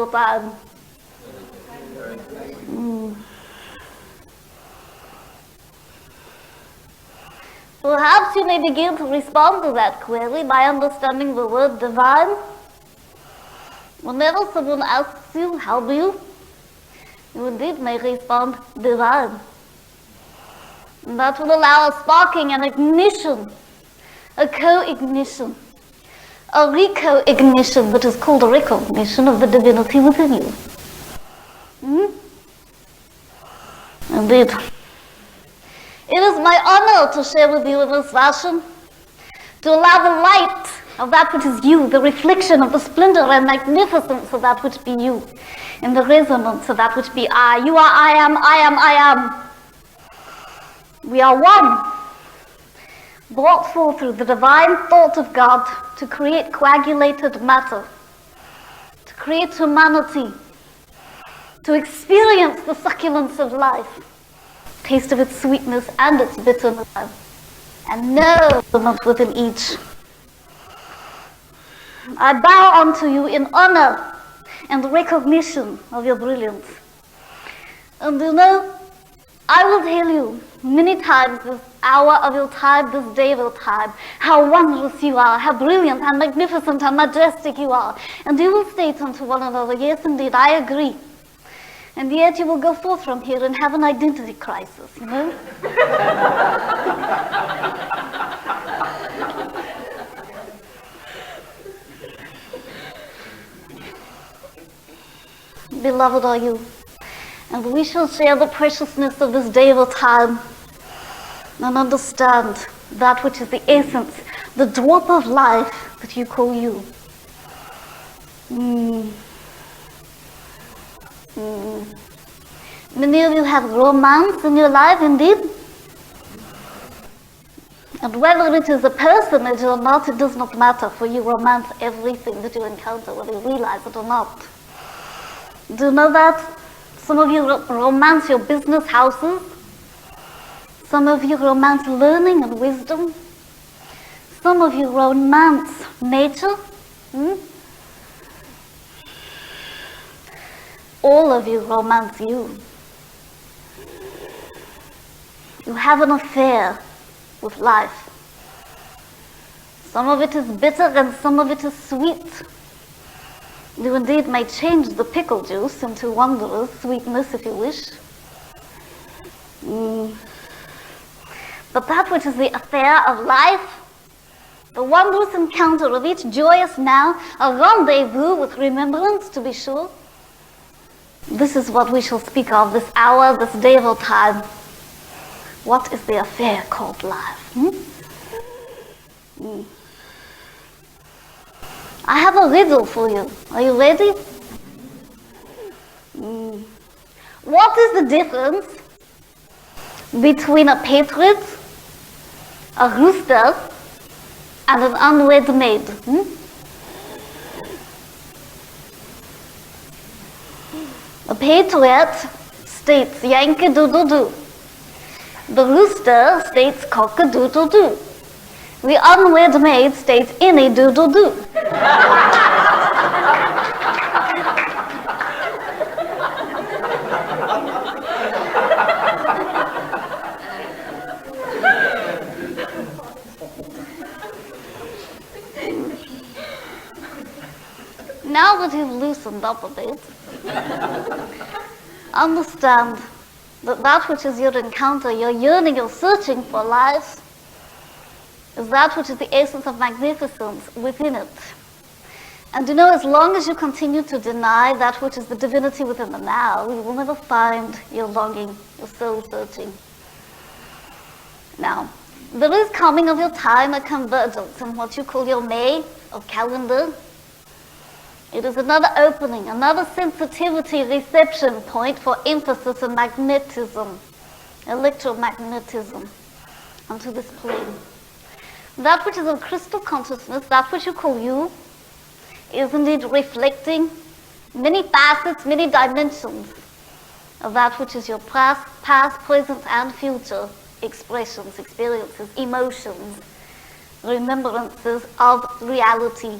of time? Perhaps you may begin to respond to that query by understanding the word divine. Whenever someone asks you, how do you indeed may respond, divine. And that will allow a sparking, an ignition, a co-ignition, a reco-ignition that is called a recognition of the divinity within you. Indeed. It is my honor to share with you in this fashion, to allow the light of that which is you, the reflection of the splendor and magnificence of that which be you, in the resonance of that which be I. You are I am, I am, I am. We are one, brought forth through the divine thought of God to create coagulated matter, to create humanity, to experience the succulence of life, taste of its sweetness and its bitterness, and know the not within each. I bow unto you in honor and recognition of your brilliance. And you know, I will tell you many times this hour of your time, this day of your time, how wondrous you are, how brilliant and magnificent and majestic you are. And you will state unto one another, yes, indeed, I agree. And yet you will go forth from here and have an identity crisis, you know? Beloved are you, and we shall share the preciousness of this day of our time and understand that which is the essence, the drop of life that you call you. Many of you have romance in your life, indeed. And whether it is a personage or not, it does not matter, for you romance everything that you encounter, whether you realize it or not. Do you know that? Some of you romance your business houses. Some of you romance learning and wisdom. Some of you romance nature. All of you romance you. You have an affair with life. Some of it is bitter and some of it is sweet. You indeed may change the pickle juice into wondrous sweetness if you wish. But that which is the affair of life, the wondrous encounter of each joyous now, a rendezvous with remembrance to be sure, this is what we shall speak of this hour, this day of our time. What is the affair called life? I have a riddle for you. Are you ready? What is the difference between a patriot, a rooster, and an unwed maid? A patriot states yank-a-doodle-doo. The rooster states cock-a-doodle-doo. The unwed maid states any-doodle-doo. Now that you've loosened up a bit, understand that that which is your encounter, your yearning, your searching for life, is that which is the essence of magnificence within it. And you know, as long as you continue to deny that which is the divinity within the now, you will never find your longing, your soul searching. Now, there is coming of your time a convergence in what you call your May of calendar. It is another opening, another sensitivity reception point for emphasis and magnetism, electromagnetism, onto this plane. That which is of crystal consciousness, that which you call you, is indeed reflecting many facets, many dimensions of that which is your past, present, and future expressions, experiences, emotions, remembrances of reality.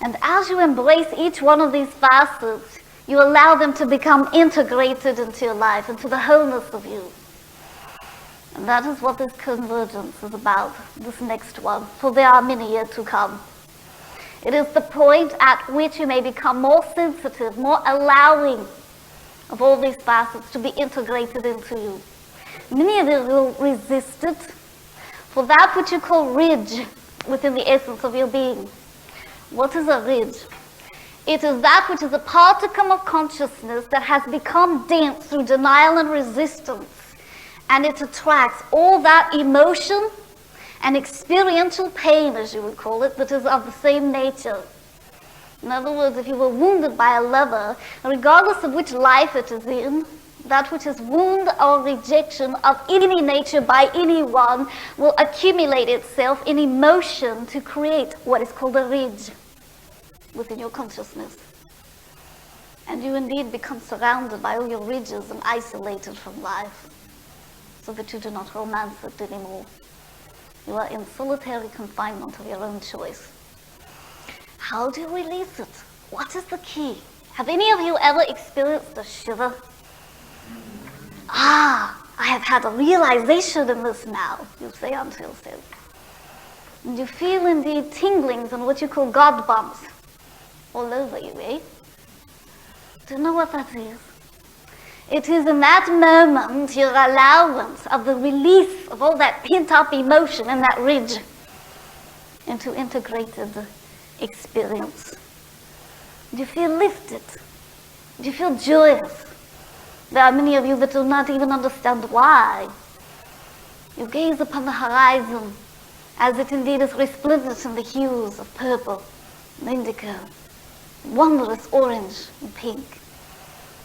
And as you embrace each one of these facets, you allow them to become integrated into your life, into the wholeness of you. And that is what this convergence is about, this next one, for there are many yet to come. It is the point at which you may become more sensitive, more allowing of all these facets to be integrated into you. Many of you will resist it for that which you call ridge within the essence of your being. What is a ridge? It is that which is a particum of consciousness that has become dense through denial and resistance, and it attracts all that emotion and experiential pain, as you would call it, that is of the same nature. In other words, if you were wounded by a lover, regardless of which life it is in, that which is wound or rejection of any nature by anyone will accumulate itself in emotion to create what is called a ridge within your consciousness. And you indeed become surrounded by all your ridges and isolated from life, so that you do not romance it anymore. You are in solitary confinement of your own choice. How do you release it? What is the key? Have any of you ever experienced a shiver? I have had a realization in this now, you say unto yourself. And you feel indeed tinglings and what you call God bumps all over you, eh? Do you know what that is? It is in that moment your allowance of the release of all that pent-up emotion and that ridge into integrated experience. Do you feel lifted? Do you feel joyous? There are many of you that do not even understand why. You gaze upon the horizon as it indeed is resplendent in the hues of purple and indigo, wondrous orange and pink,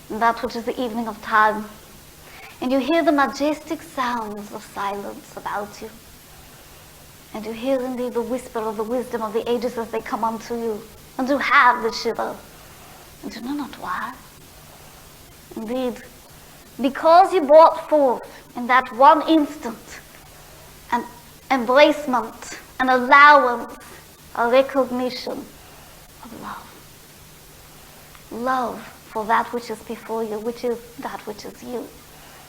and that which is the evening of time. And you hear the majestic sounds of silence about you. And you hear indeed the whisper of the wisdom of the ages as they come unto you. And you have the shiver. And you know not why. Indeed, because you brought forth in that one instant an embracement, an allowance, a recognition of love. Love for that which is before you, which is that which is you.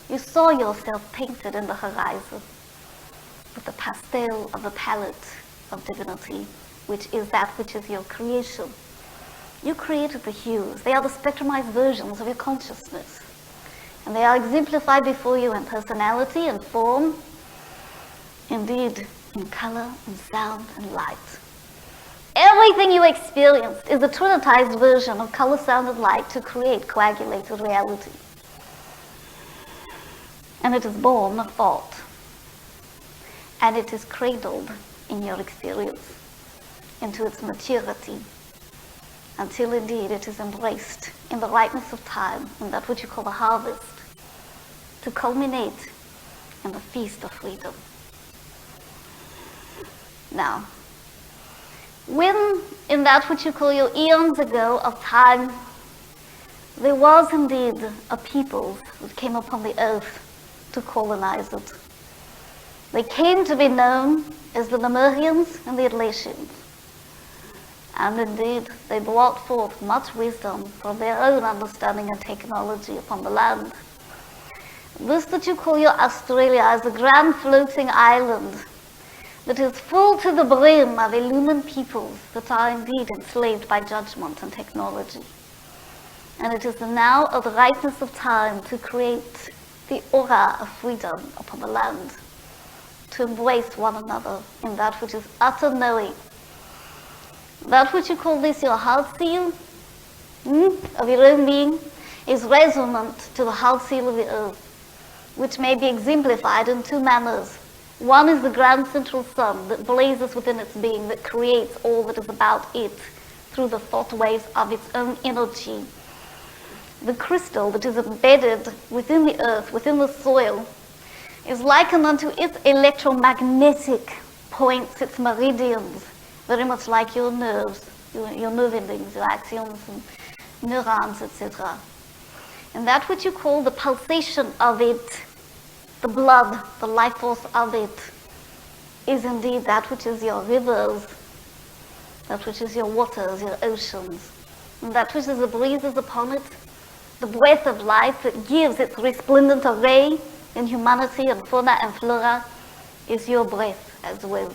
You saw yourself painted in the horizon with the pastel of the palette of divinity, which is that which is your creation. You created the hues. They are the spectrumized versions of your consciousness. And they are exemplified before you in personality and form, indeed in color and sound and light. Everything you experienced is a trinitized version of color, sound, and light to create coagulated reality. And it is born of thought. And it is cradled in your experience into its maturity, until indeed it is embraced in the ripeness of time, in that which you call the harvest, to culminate in the feast of freedom. Now, when in that which you call your eons ago of time, there was indeed a people that came upon the earth to colonize it. They came to be known as the Lemurians and the Atlassians. And indeed, they brought forth much wisdom from their own understanding and technology upon the land. This that you call your Australia is a grand floating island that is full to the brim of illumined peoples that are indeed enslaved by judgment and technology. And it is now of the ripeness of time to create the aura of freedom upon the land, to embrace one another in that which is utter knowing. That which you call this your heart seal of your own being is resonant to the heart seal of the earth, which may be exemplified in two manners. One is the grand central sun that blazes within its being, that creates all that is about it through the thought waves of its own energy. The crystal that is embedded within the earth, within the soil, is likened unto its electromagnetic points, its meridians, very much like your nerves, your nerve endings, your axons and neurons, etc. And that which you call the pulsation of it, the blood, the life force of it, is indeed that which is your rivers that which is your waters, your oceans, and that which is the breezes upon it, the breath of life that gives its resplendent array in humanity and fauna and flora, is your breath as well.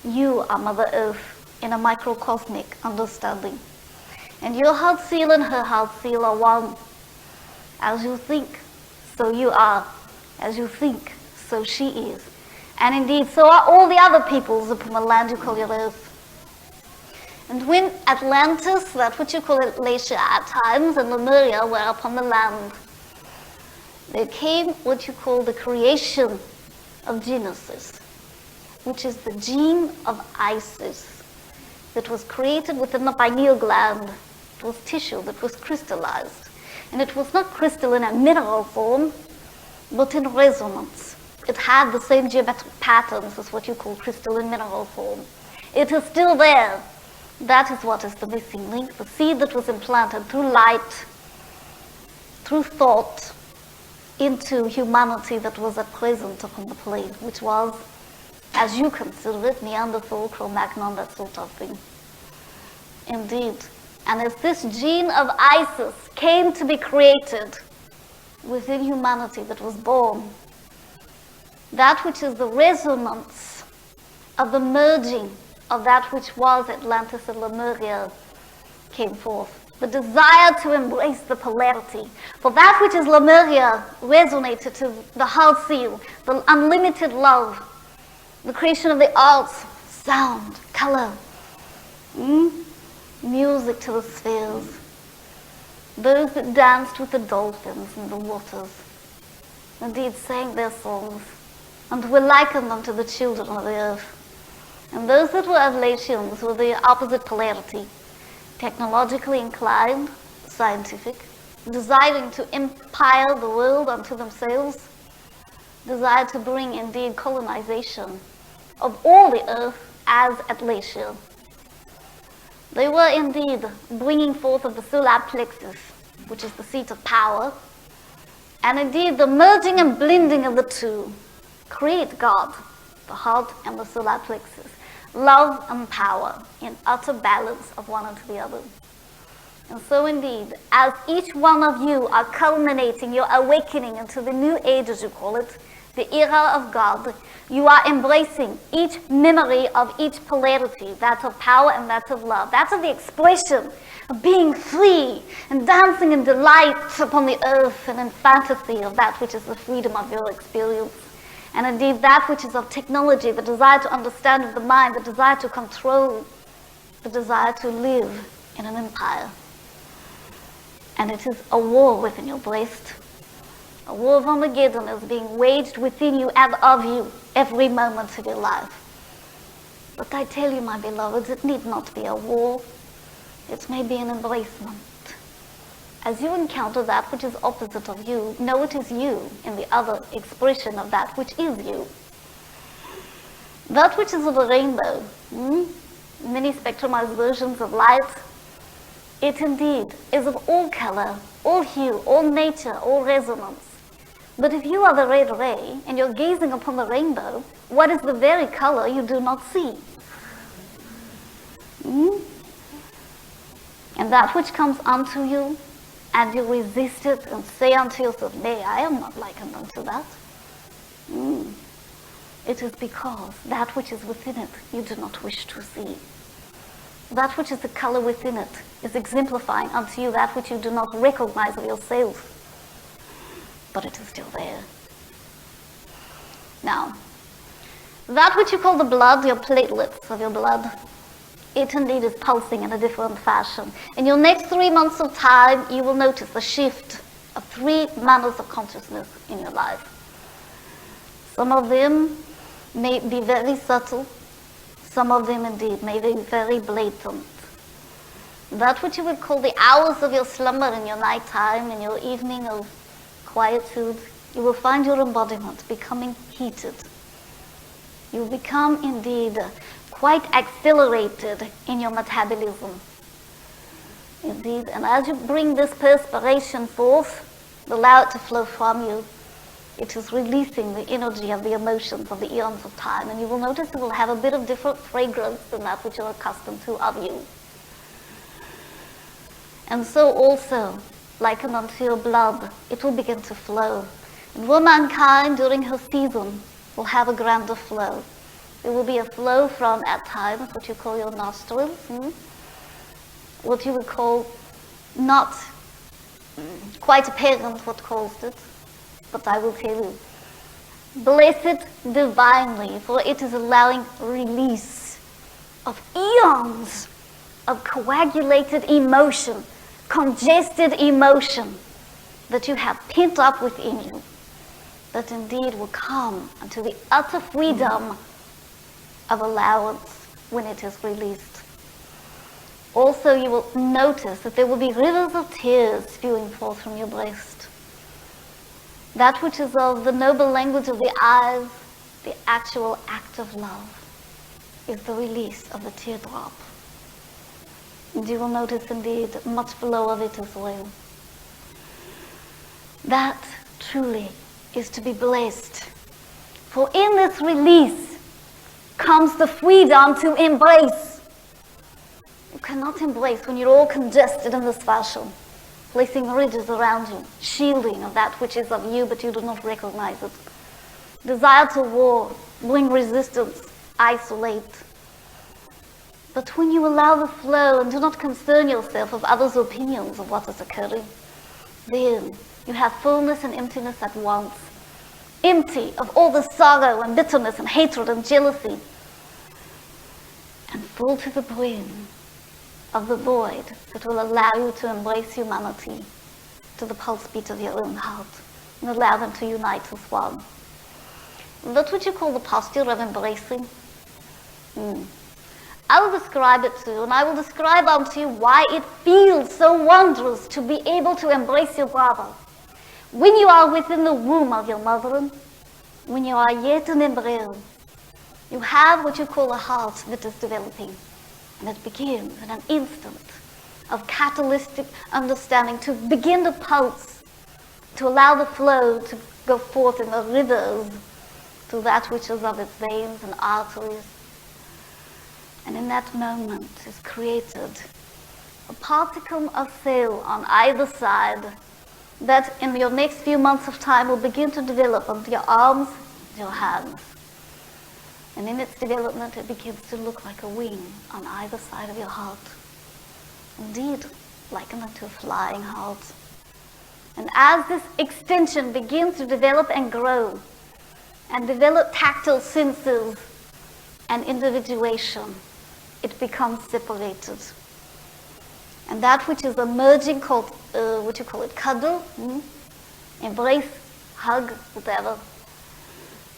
You are Mother Earth in a microcosmic understanding. And your heart seal and her heart seal are one. As you think, so you are. As you think, so she is. And indeed, so are all the other peoples upon the land you call your earth. And when Atlantis, that which you call Atlasia at times, and Lemuria were upon the land, there came what you call the creation of Genesis, which is the gene of Isis that was created within the pineal gland. It was tissue that was crystallized. And it was not crystal in a mineral form, but in resonance. It had the same geometric patterns as what you call crystal in mineral form. It is still there. That is what is the missing link, the seed that was implanted through light, through thought, into humanity that was at present upon the plane, which was, as you consider it, Neanderthal, Cro-Magnon, that sort of thing. Indeed. And as this gene of Isis came to be created within humanity that was born, that which is the resonance of the merging of that which was Atlantis and Lemuria came forth. The desire to embrace the polarity. For that which is Lemuria resonated to the heart seal, the unlimited love, the creation of the arts, sound, color, music to the spheres, those that danced with the dolphins in the waters, indeed sang their songs, and were likened unto the children of the earth. And those that were Atlassians were the opposite polarity, technologically inclined, scientific, desiring to empire the world unto themselves, desired to bring indeed colonization of all the earth as Atlasia. They were indeed bringing forth of the solar plexus, which is the seat of power, and indeed the merging and blending of the two create God, the heart and the solar plexus, love and power in utter balance of one unto the other. And so indeed, as each one of you are culminating your awakening into the new age, as you call it, the era of God, you are embracing each memory of each polarity, that of power and that of love. That's of the expression of being free and dancing in delight upon the earth and in fantasy of that which is the freedom of your experience. And indeed that which is of technology, the desire to understand of the mind, the desire to control, the desire to live in an empire. And it is a war within your breast. A war of Armageddon is being waged within you and of you every moment of your life. But I tell you, my beloveds, it need not be a war. It may be an embracement. As you encounter that which is opposite of you, know it is you in the other expression of that which is you. That which is of a rainbow, many spectrumized versions of light, it indeed is of all color, all hue, all nature, all resonance. But if you are the red ray and you're gazing upon the rainbow, what is the very color you do not see? And that which comes unto you, and you resist it and say unto yourself, nay, I am not likened unto that. It is because that which is within it you do not wish to see. That which is the color within it is exemplifying unto you that which you do not recognize of yourself. But it is still there. Now, that which you call the blood, your platelets of your blood, it indeed is pulsing in a different fashion. In your next 3 months of time, you will notice a shift of 3 manners of consciousness in your life. Some of them may be very subtle. Some of them indeed may be very blatant. That which you would call the hours of your slumber in your nighttime, in your evening of quietude, you will find your embodiment becoming heated. You will become indeed quite accelerated in your metabolism. Indeed, and as you bring this perspiration forth, allow it to flow from you, it is releasing the energy of the emotions of the eons of time. And you will notice it will have a bit of different fragrance than that which you're accustomed to of you. And so also, likened unto your blood, it will begin to flow. And womankind during her season will have a grander flow. There will be a flow from, at times, what you call your nostrils, what you would call not quite apparent what caused it, but I will tell you. Blessed divinely, for it is allowing release of eons of coagulated emotion, congested emotion that you have pent up within you, that indeed will come unto the utter freedom of allowance when it is released. Also, you will notice that there will be rivers of tears spewing forth from your breast. That which is of the noble language of the eyes, the actual act of love, is the release of the teardrop. And you will notice indeed much flow of it as well. That truly is to be blessed. For in this release comes the freedom to embrace. You cannot embrace when you're all congested in this fashion, placing ridges around you, shielding of that which is of you, but you do not recognize it. Desire to war, bring resistance, isolate. But when you allow the flow and do not concern yourself with others' opinions of what is occurring, then you have fullness and emptiness at once. Empty of all the sorrow and bitterness and hatred and jealousy, and full to the brim of the void that will allow you to embrace humanity to the pulse beat of your own heart and allow them to unite as one. That's what you call the posture of embracing. I will describe it to you, and I will describe unto you why it feels so wondrous to be able to embrace your brother. When you are within the womb of your mother, when you are yet an embryo, you have what you call a heart that is developing. And it begins in an instant of catalytic understanding to begin to pulse, to allow the flow to go forth in the rivers to that which is of its veins and arteries. And in that moment is created a particle of cell on either side that in your next few months of time will begin to develop onto your arms and your hands. And in its development, it begins to look like a wing on either side of your heart. Indeed, likened unto a flying heart. And as this extension begins to develop and grow, and develop tactile senses and individuation, it becomes separated. And that which is emerging, called, what you call it, cuddle, embrace, hug, whatever,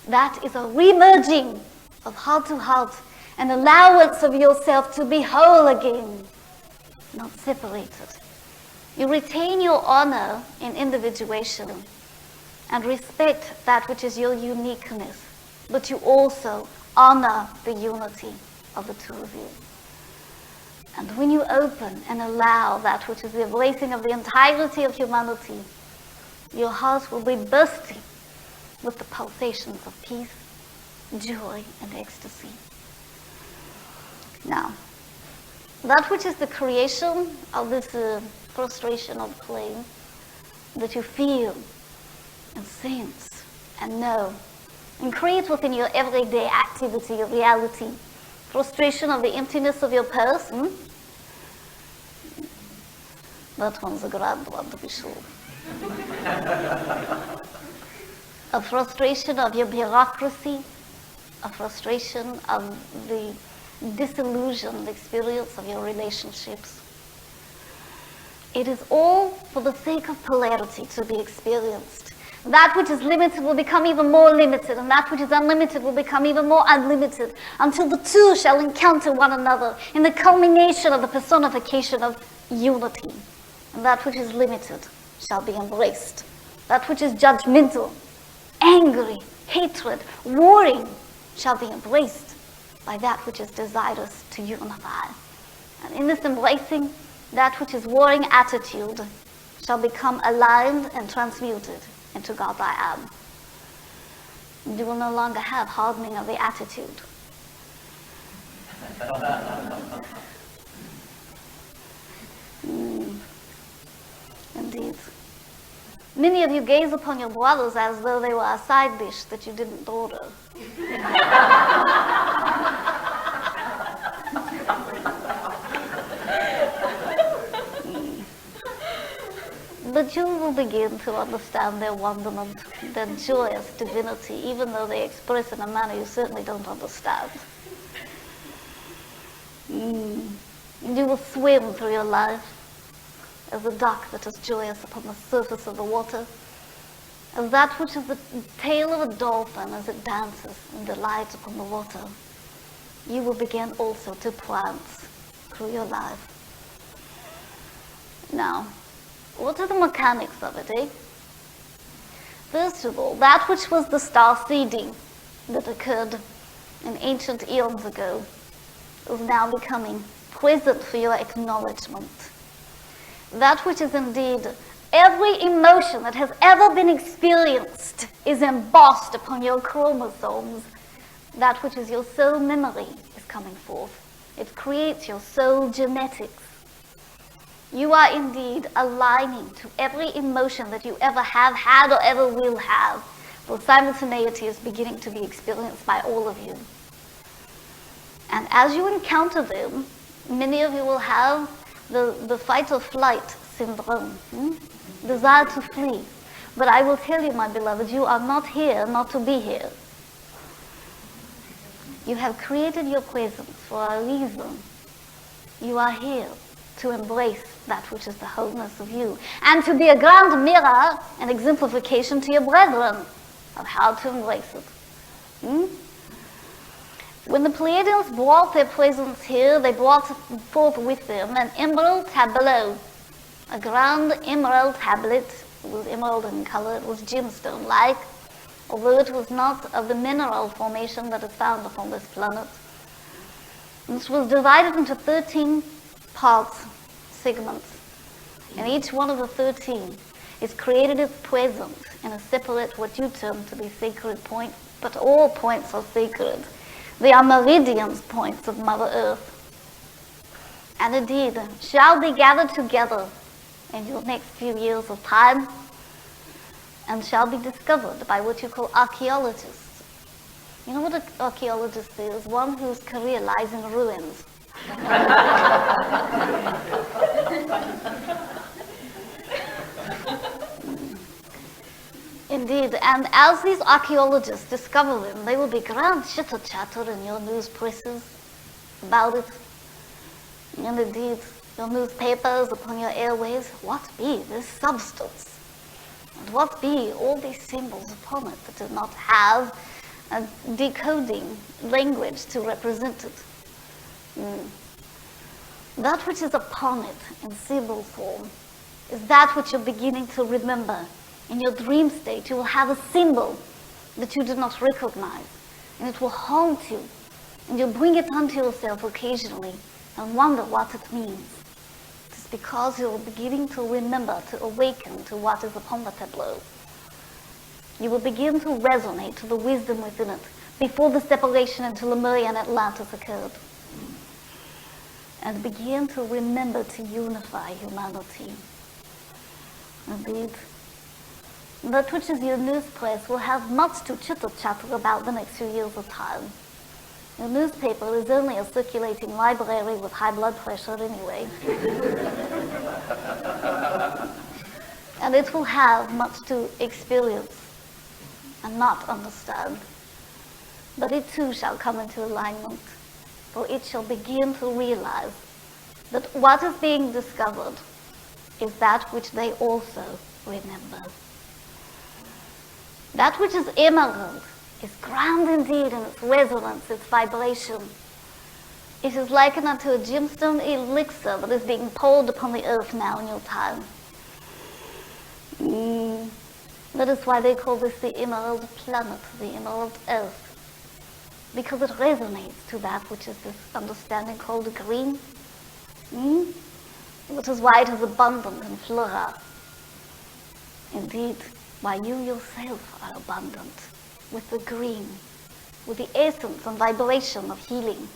that is a re-merging of heart to heart, an allowance of yourself to be whole again, not separated. You retain your honor in individuation and respect that which is your uniqueness, but you also honor the unity of the two of you. And when you open and allow that which is the embracing of the entirety of humanity, your heart will be bursting with the pulsations of peace, joy, and ecstasy. Now, that which is the creation of this frustration of plane that you feel and sense and know and create within your everyday activity, your reality, frustration of the emptiness of your purse. That one's a grand one, to be sure. A frustration of your bureaucracy, a frustration of the disillusioned experience of your relationships. It is all for the sake of polarity to be experienced. That which is limited will become even more limited, and that which is unlimited will become even more unlimited, until the two shall encounter one another in the culmination of the personification of unity. And that which is limited shall be embraced. That which is judgmental, angry, hatred, warring, shall be embraced by that which is desirous to unify. And in this embracing, that which is warring attitude shall become aligned and transmuted into God I am. You will no longer have hardening of the attitude. Indeed. Many of you gaze upon your brothers as though they were a side dish that you didn't order. But you will begin to understand their wonderment, their joyous divinity, even though they express in a manner you certainly don't understand. You will swim through your life as a duck that is joyous upon the surface of the water, as that which is the tail of a dolphin as it dances and delights upon the water. You will begin also to prance through your life. Now, what are the mechanics of it, eh? First of all, that which was the star seeding that occurred in ancient eons ago is now becoming present for your acknowledgement. That which is indeed every emotion that has ever been experienced is embossed upon your chromosomes. That which is your soul memory is coming forth. It creates your soul genetics. You are indeed aligning to every emotion that you ever have had or ever will have. For simultaneity is beginning to be experienced by all of you. And as you encounter them, many of you will have the fight or flight syndrome, desire to flee. But I will tell you, my beloved, you are not here not to be here. You have created your presence for a reason. You are here to embrace that which is the wholeness of you, and to be a grand mirror and exemplification to your brethren of how to embrace it. When the Pleiadians brought their presence here, they brought forth with them an emerald tableau, a grand emerald tablet. It was emerald in color, it was gemstone-like, although it was not of the mineral formation that is found upon this planet. This was divided into 13 parts, segments, and each one of the 13 is created its presence in a separate, what you term to be sacred point, but all points are sacred. They are meridians points of Mother Earth. And indeed, shall be gathered together in your next few years of time, and shall be discovered by what you call archaeologists. You know what an archaeologist is? One whose career lies in ruins. Indeed, and as these archaeologists discover them, they will be grand chitter-chatter in your news presses about it. And indeed, your newspapers upon your airways, what be this substance? And what be all these symbols upon it that do not have a decoding language to represent it? That which is upon it in symbol form is that which you're beginning to remember. In your dream state, you will have a symbol that you do not recognize, and it will haunt you, and you'll bring it unto yourself occasionally and wonder what it means. It is because you're beginning to remember, to awaken to what is upon the tableau. You will begin to resonate to the wisdom within it before the separation into Lemuria and Atlantis occurred, and begin to remember to unify humanity. Indeed, that which is your news press will have much to chitter-chatter about the next few years of time. Your newspaper is only a circulating library with high blood pressure anyway. And it will have much to experience and not understand. But it too shall come into alignment, for it shall begin to realize that what is being discovered is that which they also remember. That which is emerald is grand indeed in its resonance, its vibration. It is likened unto a gemstone elixir that is being poured upon the earth now in your time. That is why they call this the emerald planet, the emerald earth, because it resonates to that which is this understanding called green. Which is why it is abundant in flora. Indeed, why you yourself are abundant with the green, with the essence and vibration of healing,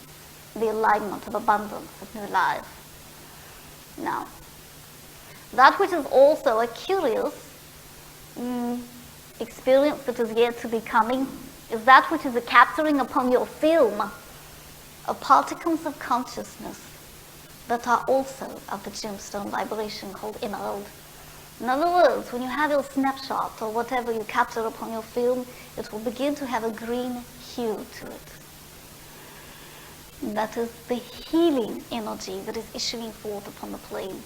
the alignment of abundance, of new life. Now, that which is also a curious experience that is yet to be coming is that which is a capturing upon your film of particles of consciousness that are also of the gemstone vibration called emerald. In other words, when you have your snapshot or whatever you capture upon your film, it will begin to have a green hue to it. And that is the healing energy that is issuing forth upon the plane.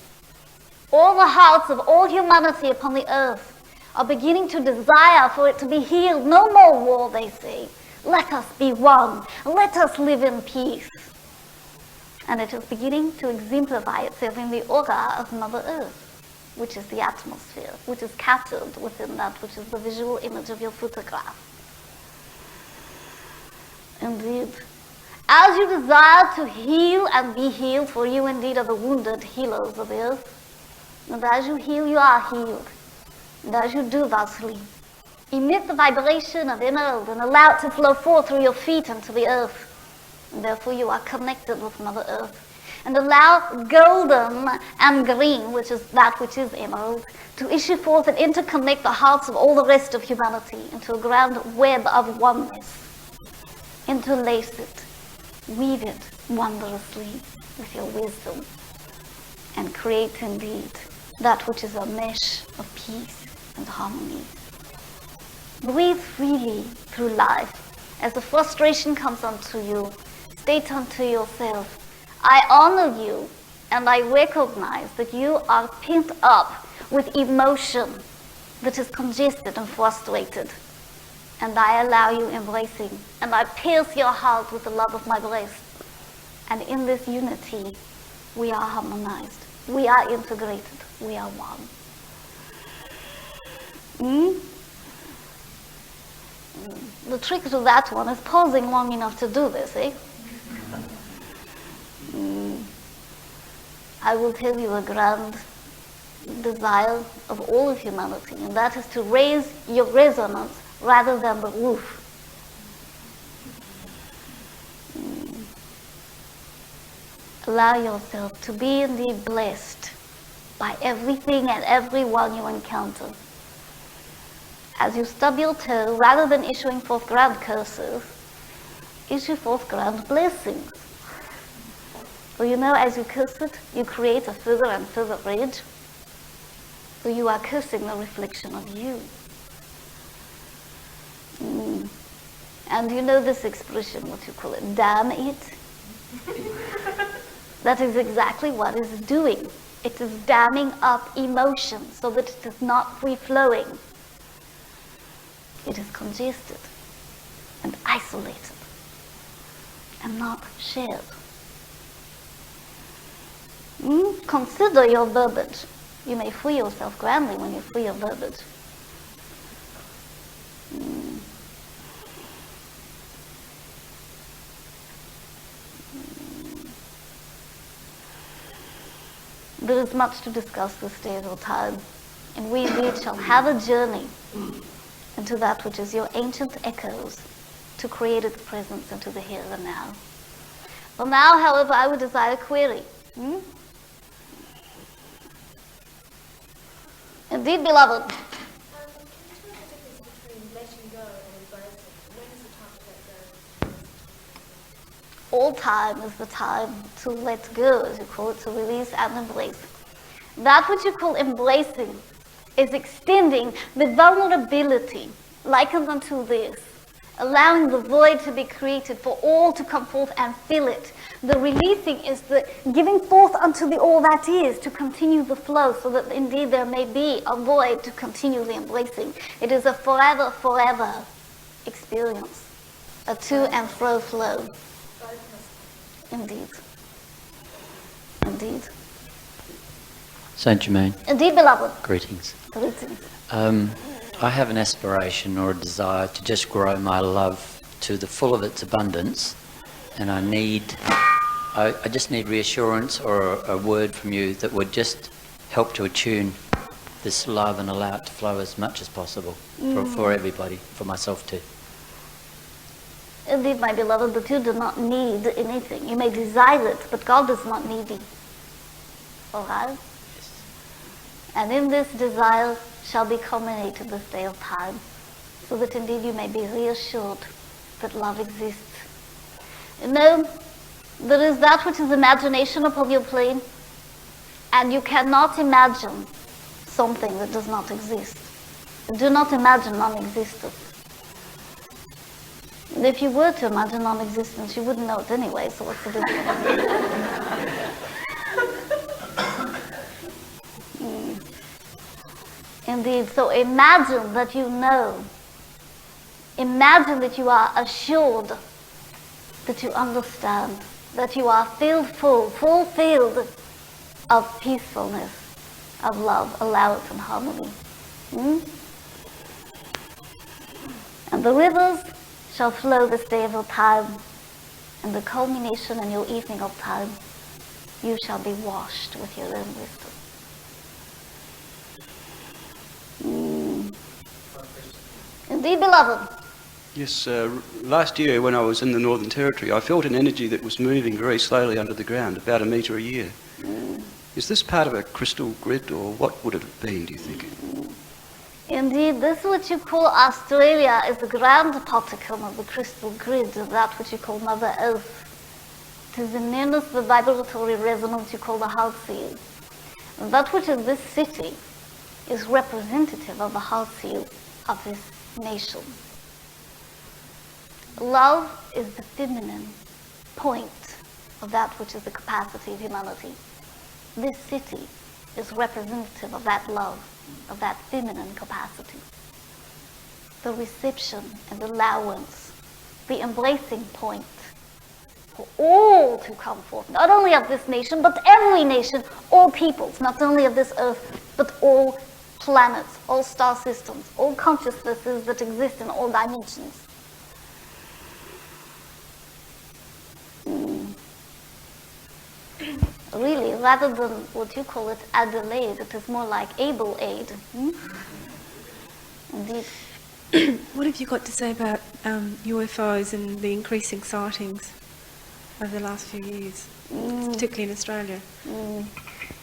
All the hearts of all humanity upon the earth are beginning to desire for it to be healed. No more war, they say. Let us be one. Let us live in peace. And it is beginning to exemplify itself in the aura of Mother Earth, which is the atmosphere, which is captured within that which is the visual image of your photograph. Indeed. As you desire to heal and be healed, for you indeed are the wounded healers of the earth, and as you heal, you are healed. And as you do thusly, emit the vibration of emerald and allow it to flow forth through your feet into the earth. And therefore you are connected with Mother Earth. And allow golden and green, which is that which is emerald, to issue forth and interconnect the hearts of all the rest of humanity into a grand web of oneness. Interlace it, weave it wondrously with your wisdom, and create indeed that which is a mesh of peace and harmony. Breathe freely through life. As the frustration comes unto you, state unto yourself, I honor you and I recognize that you are pent up with emotion that is congested and frustrated. And I allow you embracing, and I pierce your heart with the love of my breast. And in this unity, we are harmonized. We are integrated. We are one. The trick to that one is pausing long enough to do this, eh? I will tell you a grand desire of all of humanity, and that is to raise your resonance rather than the roof. Allow yourself to be indeed blessed by everything and everyone you encounter. As you stub your toe, rather than issuing forth grand curses, issue forth grand blessings. For you know, as you curse it, you create a further and further rage. So you are cursing the reflection of you. And you know this expression, what you call it, damn it? That is exactly what it's doing. It is damming up emotion so that it is not free-flowing. It is congested and isolated and not shared. Consider your verbiage. You may free yourself grandly when you free your verbiage. There is much to discuss this day or time, and we indeed shall have a journey into that which is your ancient echoes to create its presence into the here and now. For now, however, I would desire a query. Indeed, beloved. All time is the time to let go, as you call it, to release and embrace. That which you call embracing is extending the vulnerability, likened unto this, allowing the void to be created for all to come forth and fill it. The releasing is the giving forth unto the all that is to continue the flow, so that indeed there may be a void to continue the embracing. It is a forever, forever experience, a to and fro flow. Indeed. Indeed. Saint Germain. Indeed, beloved. Greetings. Greetings. I have an aspiration or a desire to just grow my love to the full of its abundance, and I just need reassurance or a word from you that would just help to attune this love and allow it to flow as much as possible for everybody, for myself too. Indeed, my beloved, that you do not need anything. You may desire it, but God does not need thee. All right? And in this desire shall be culminated this day of time, so that indeed you may be reassured that love exists. You know, there is that which is imagination upon your plane, and you cannot imagine something that does not exist. Do not imagine non-existence. And if you were to imagine non-existence, you wouldn't know it anyway, so what's the difference? Indeed, so imagine that you know. Imagine that you are assured, that you understand, that you are fulfilled of peacefulness, of love, allowance, and harmony. And the rivers shall flow this day of your time, and the culmination in your evening of time, you shall be washed with your own wisdom. Indeed, beloved. Yes, last year when I was in the Northern Territory, I felt an energy that was moving very slowly under the ground, about a metre a year. Is this part of a crystal grid, or what would it have been, do you think? Indeed, this what you call Australia is the grand particle of the crystal grid, of that which you call Mother Earth. It is in nearness the vibratory resonance you call the heart seal. And that which is this city is representative of the heart seal of this nation. Love is the feminine point of that which is the capacity of humanity. This city is representative of that love, of that feminine capacity. The reception and allowance, the embracing point for all to come forth, not only of this nation, but every nation, all peoples, not only of this earth, but all planets, all star systems, all consciousnesses that exist in all dimensions. Really, rather than what you call it Adelaide, it is more like able aid. Indeed. What have you got to say about UFOs and the increasing sightings over the last few years, particularly in Australia?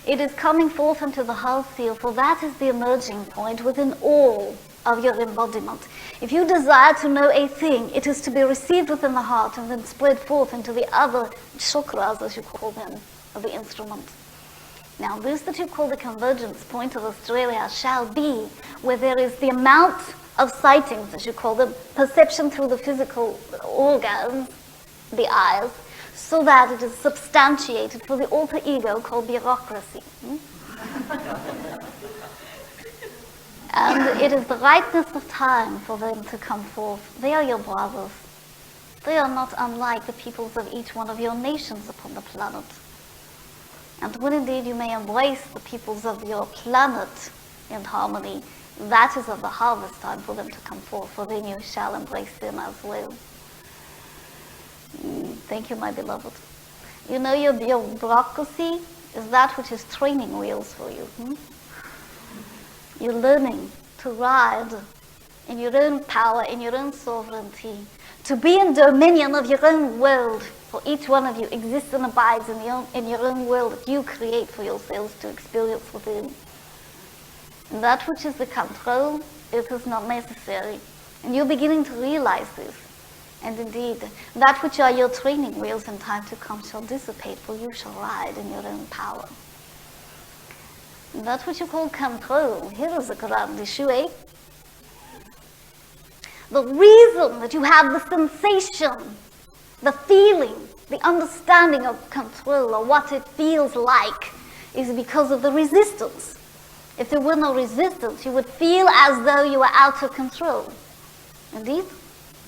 It is coming forth into the heart seal, for that is the emerging point within all of your embodiment. If you desire to know a thing, it is to be received within the heart and then spread forth into the other chakras, as you call them, of the instrument. Now, this that you call the convergence point of Australia shall be where there is the amount of sightings, as you call them, perception through the physical organs, the eyes, so that it is substantiated for the alter ego called bureaucracy. And it is the rightness of time for them to come forth. They are your brothers. They are not unlike the peoples of each one of your nations upon the planet. And when indeed you may embrace the peoples of your planet in harmony, that is of the harvest time for them to come forth, for then you shall embrace them as well. Thank you, my beloved. You know, your bureaucracy is that which is training wheels for you. You're learning to ride in your own power, in your own sovereignty, to be in dominion of your own world. For each one of you exists and abides in your own world that you create for yourselves to experience within. And that which is the control, it is not necessary. And you're beginning to realize this. And indeed, that which are your training wheels in time to come shall dissipate, for you shall ride in your own power. And that which you call control, here is a grand issue, eh? The reason that you have the sensation, the feeling, the understanding of control, or what it feels like, is because of the resistance. If there were no resistance, you would feel as though you were out of control. Indeed,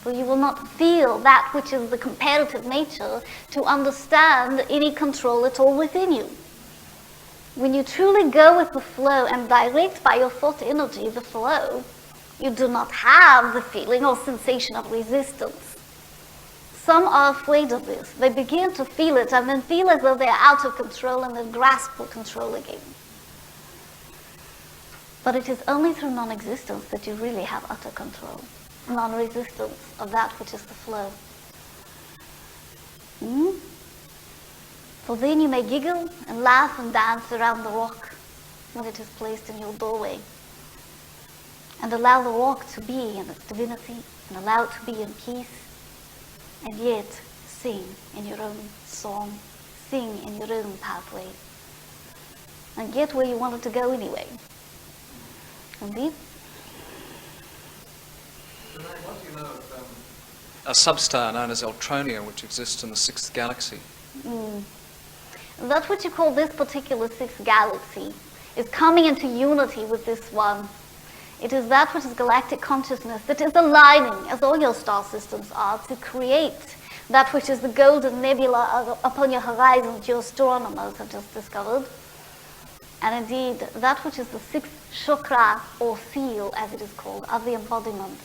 for you will not feel that which is the comparative nature to understand any control at all within you. When you truly go with the flow and direct by your thought energy the flow, you do not have the feeling or sensation of resistance. Some are afraid of this. They begin to feel it and then feel as though they're out of control and then grasp for control again. But it is only through non-existence that you really have utter control. Non-resistance of that which is the flow. Hmm? For then you may giggle and laugh and dance around the rock when it is placed in your doorway, and allow the rock to be in its divinity, and allow it to be in peace, and yet sing in your own song, sing in your own pathway, and get where you wanted to go anyway. Indeed. What do you know of a substar known as Altronia, which exists in the 6th galaxy? That's what you call this particular 6th galaxy, is coming into unity with this one. It is that which is galactic consciousness that is aligning, as all your star systems are, to create that which is the golden nebula upon your horizon that your astronomers have just discovered. And indeed, that which is the 6th chakra, or seal, as it is called, of the embodiment,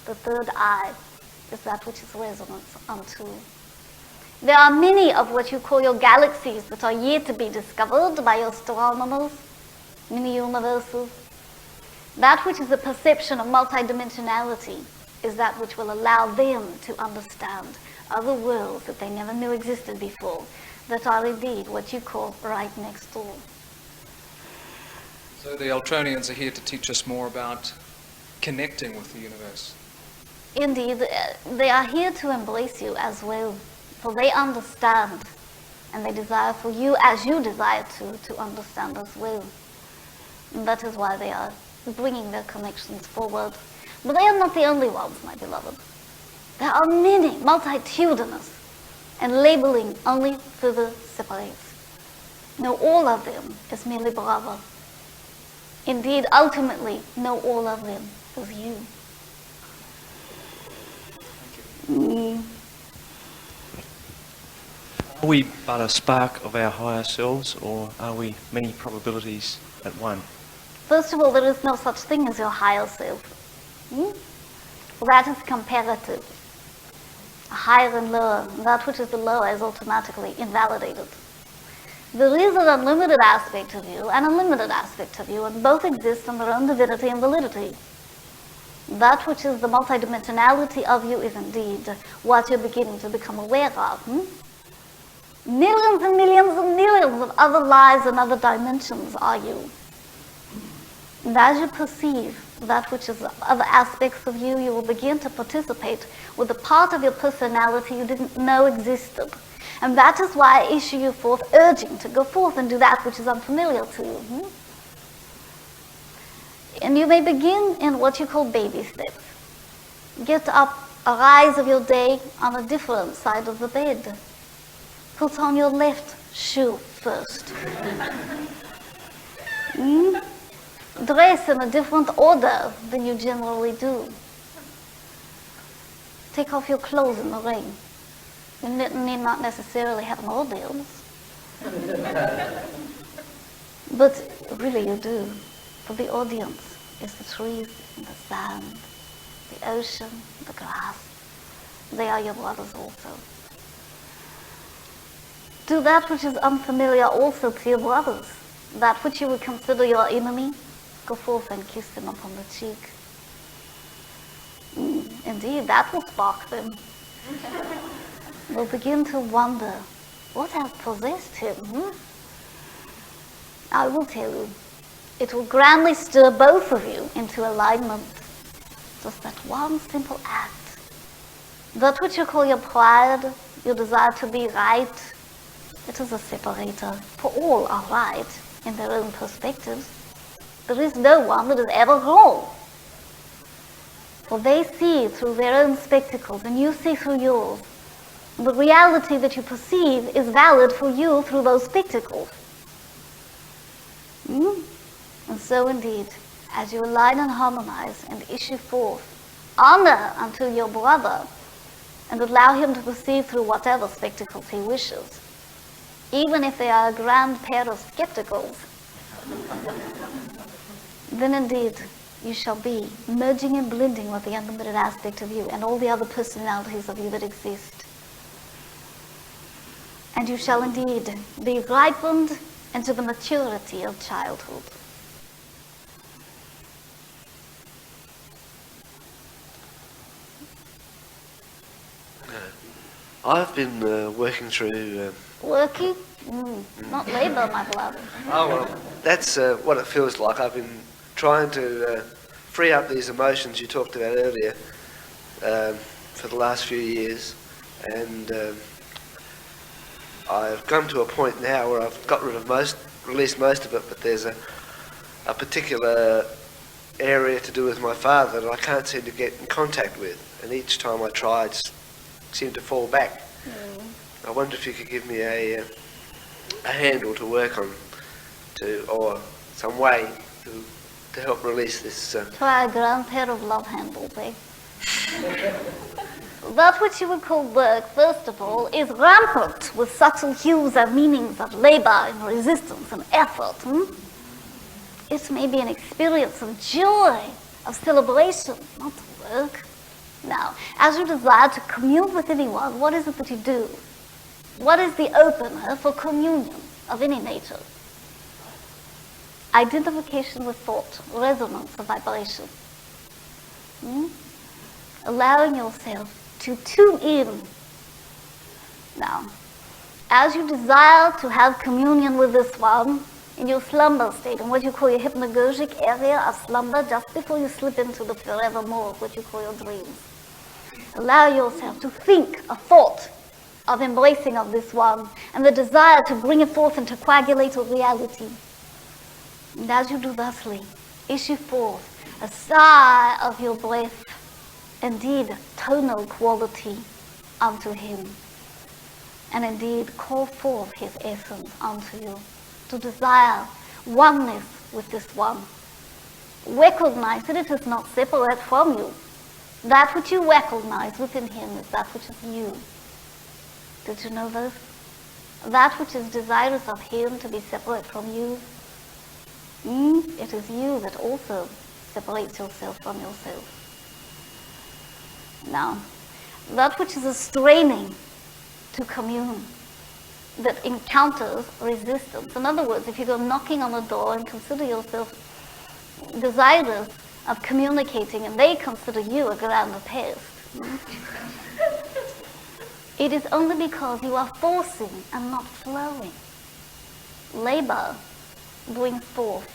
the third eye, is that which is resonance unto. There are many of what you call your galaxies that are yet to be discovered by your astronomers, many universes. That which is the perception of multidimensionality is that which will allow them to understand other worlds that they never knew existed before, that are indeed what you call right next door. So the Altronians are here to teach us more about connecting with the universe. Indeed, they are here to embrace you as well, for they understand, and they desire for you, as you desire to understand as well. And that is why they are bringing their connections forward. But they are not the only ones, my beloved. There are many, multitudinous, and labeling only further separates. No, all of them is merely brother. Indeed, ultimately, no, all of them is you. Are we but a spark of our higher selves, or are we many probabilities at one? First of all, there is no such thing as your higher self. Well, that is comparative. Higher and lower. That which is the lower is automatically invalidated. There is an unlimited aspect of you and a limited aspect of you, and both exist in their own divinity and validity. That which is the multidimensionality of you is indeed what you're beginning to become aware of. Millions and millions and millions of other lives and other dimensions are you. And as you perceive that which is other aspects of you, you will begin to participate with a part of your personality you didn't know existed. And that is why I issue you forth, urging to go forth and do that which is unfamiliar to you. And you may begin in what you call baby steps. Get up, arise of your day on a different side of the bed. Put on your left shoe first. Dress in a different order than you generally do. Take off your clothes in the rain. You need not necessarily have an audience. But really you do. For the audience is the trees and the sand, the ocean, the grass. They are your brothers also. Do that which is unfamiliar also to your brothers. That which you would consider your enemy, go forth and kiss them upon the cheek. Indeed, that will spark them. They'll begin to wonder, what has possessed him? I will tell you, it will grandly stir both of you into alignment. Just that one simple act. That which you call your pride, your desire to be right, it is a separator, for all are right in their own perspectives. There is no one that is ever wrong. For they see through their own spectacles, and you see through yours. The reality that you perceive is valid for you through those spectacles. And so indeed, as you align and harmonize and issue forth honor unto your brother, and allow him to perceive through whatever spectacles he wishes, even if they are a grand pair of skepticals, then indeed you shall be merging and blending with the unlimited aspect of you and all the other personalities of you that exist. And you shall indeed be ripened into the maturity of childhood. I've been working through... Working? Not labour, my beloved. Oh, well, that's what it feels like. I've been trying to free up these emotions you talked about earlier for the last few years. And I've come to a point now where I've got rid of released most of it, but there's a particular area to do with my father that I can't seem to get in contact with. And each time I try, I just seem to fall back. I wonder if you could give me a handle to work on, or some way to help release this. Try a grand pair of love handles, eh? That which you would call work, first of all, is rampant with subtle hues and meanings of labor and resistance and effort. It may be an experience of joy, of celebration, not work. Now, as you desire to commune with anyone, what is it that you do? What is the opener for communion of any nature? Identification with thought, resonance of vibration. Allowing yourself to tune in. Now, as you desire to have communion with this one in your slumber state, in what you call your hypnagogic area of slumber, just before you slip into the forevermore of what you call your dreams, allow yourself to think a thought of embracing of this one and the desire to bring it forth into coagulated reality. And as you do thusly, issue forth a sigh of your breath, indeed tonal quality unto him, and indeed call forth his essence unto you, to desire oneness with this one. Recognize that it is not separate from you. That which you recognize within him is that which is you. Did you know this? That which is desirous of him to be separate from you, it is you that also separates yourself from yourself. Now, that which is a straining to commune, that encounters resistance. In other words, if you go knocking on the door and consider yourself desirous of communicating and they consider you a grand pest, it is only because you are forcing and not flowing. Labor brings forth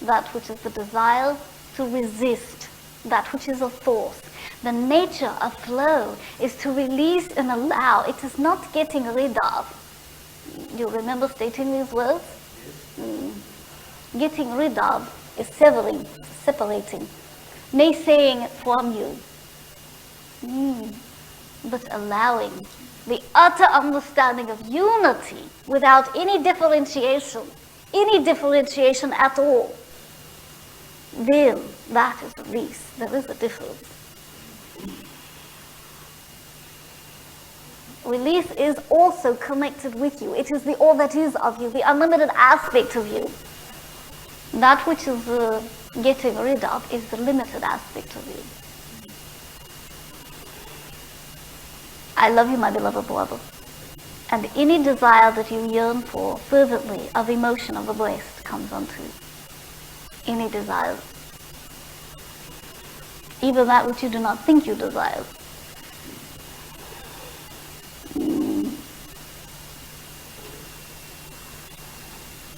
that which is the desire to resist, that which is a force. The nature of flow is to release and allow. It is not getting rid of. You remember stating these words? Getting rid of is severing, separating, naysaying from you. But allowing the utter understanding of unity without any differentiation at all, then that is release. There is a difference. Release is also connected with you. It is the all that is of you, the unlimited aspect of you. That which is getting rid of is the limited aspect of you. I love you, my beloved brother. And any desire that you yearn for fervently of emotion of the breast comes unto you. Any desire. Even that which you do not think you desire.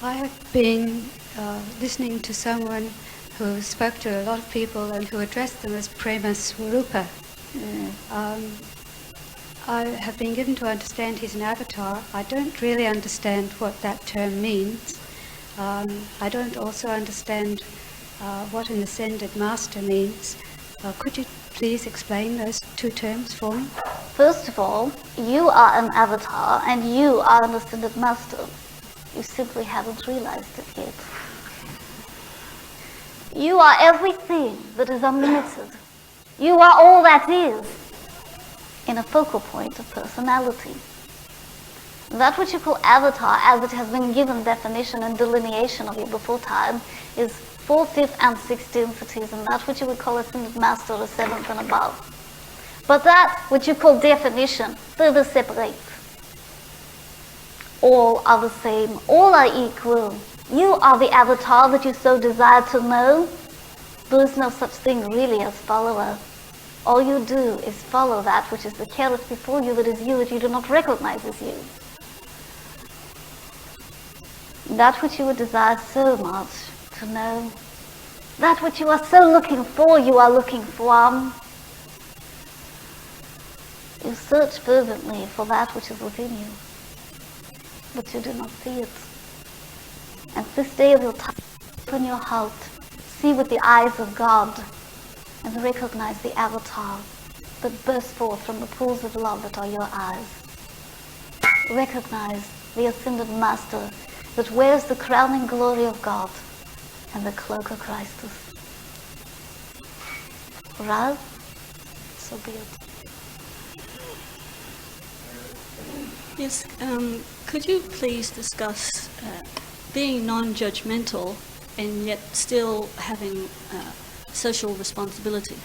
I have been listening to someone who spoke to a lot of people and who addressed them as Prema Swarupa. I have been given to understand he's an avatar. I don't really understand what that term means. I don't also understand what an ascended master means. Could you please explain those two terms for me? First of all, you are an avatar and you are an ascended master. You simply haven't realized it yet. You are everything that is unlimited. You are all that is in a focal point of personality. That which you call avatar, as it has been given definition and delineation of you before time, is 4th, 5th, and 6th densities, and that which you would call ascended master is 7th and above. But that which you call definition further separates. All are the same, all are equal. You are the avatar that you so desire to know. There is no such thing really as follower. All you do is follow that which is the careless before you, that is you, that you do not recognize as you. That which you would desire so much to know, that which you are so looking for, you are looking from. You search fervently for that which is within you, but you do not see it. And this day of your time, open your heart, see with the eyes of God, and recognize the avatar that bursts forth from the pools of love that are your eyes. Recognize the ascended Master that wears the crowning glory of God and the cloak of Christus. Right? So be it. Yes, could you please discuss being non-judgmental and yet still having social responsibility?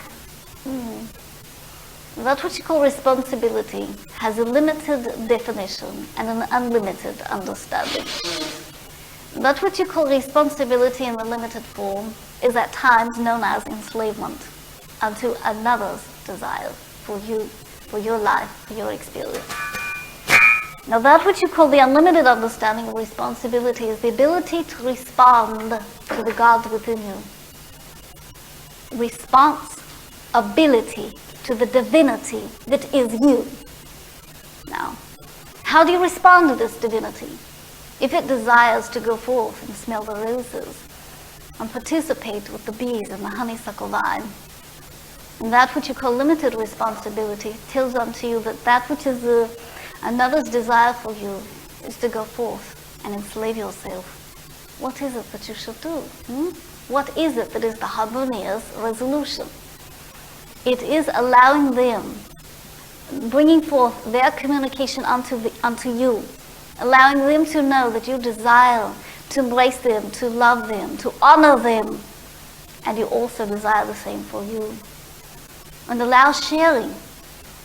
That which you call responsibility has a limited definition and an unlimited understanding. That which you call responsibility in the limited form is at times known as enslavement unto another's desire for you, for your life, for your experience. Now that which you call the unlimited understanding of responsibility is the ability to respond to the God within you. Responsibility to the divinity that is you. Now, how do you respond to this divinity? If it desires to go forth and smell the roses and participate with the bees in the honeysuckle vine, and that which you call limited responsibility tells unto you that that which is another's desire for you is to go forth and enslave yourself. What is it that you should do? What is it that is the harmonious resolution? It is allowing them, bringing forth their communication unto you, allowing them to know that you desire to embrace them, to love them, to honor them, and you also desire the same for you. And allow sharing.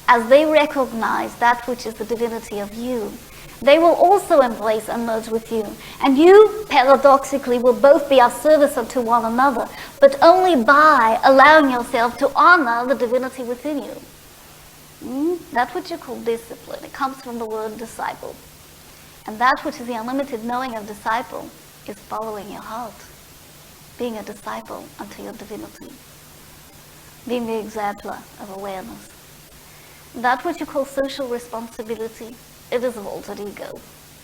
As they recognize that which is the divinity of you, they will also embrace and merge with you. And you, paradoxically, will both be of service unto one another, but only by allowing yourself to honor the divinity within you. That which you call discipline, it comes from the word disciple. And that which is the unlimited knowing of disciple is following your heart, being a disciple unto your divinity, being the exemplar of awareness. That which you call social responsibility, it is of altered ego,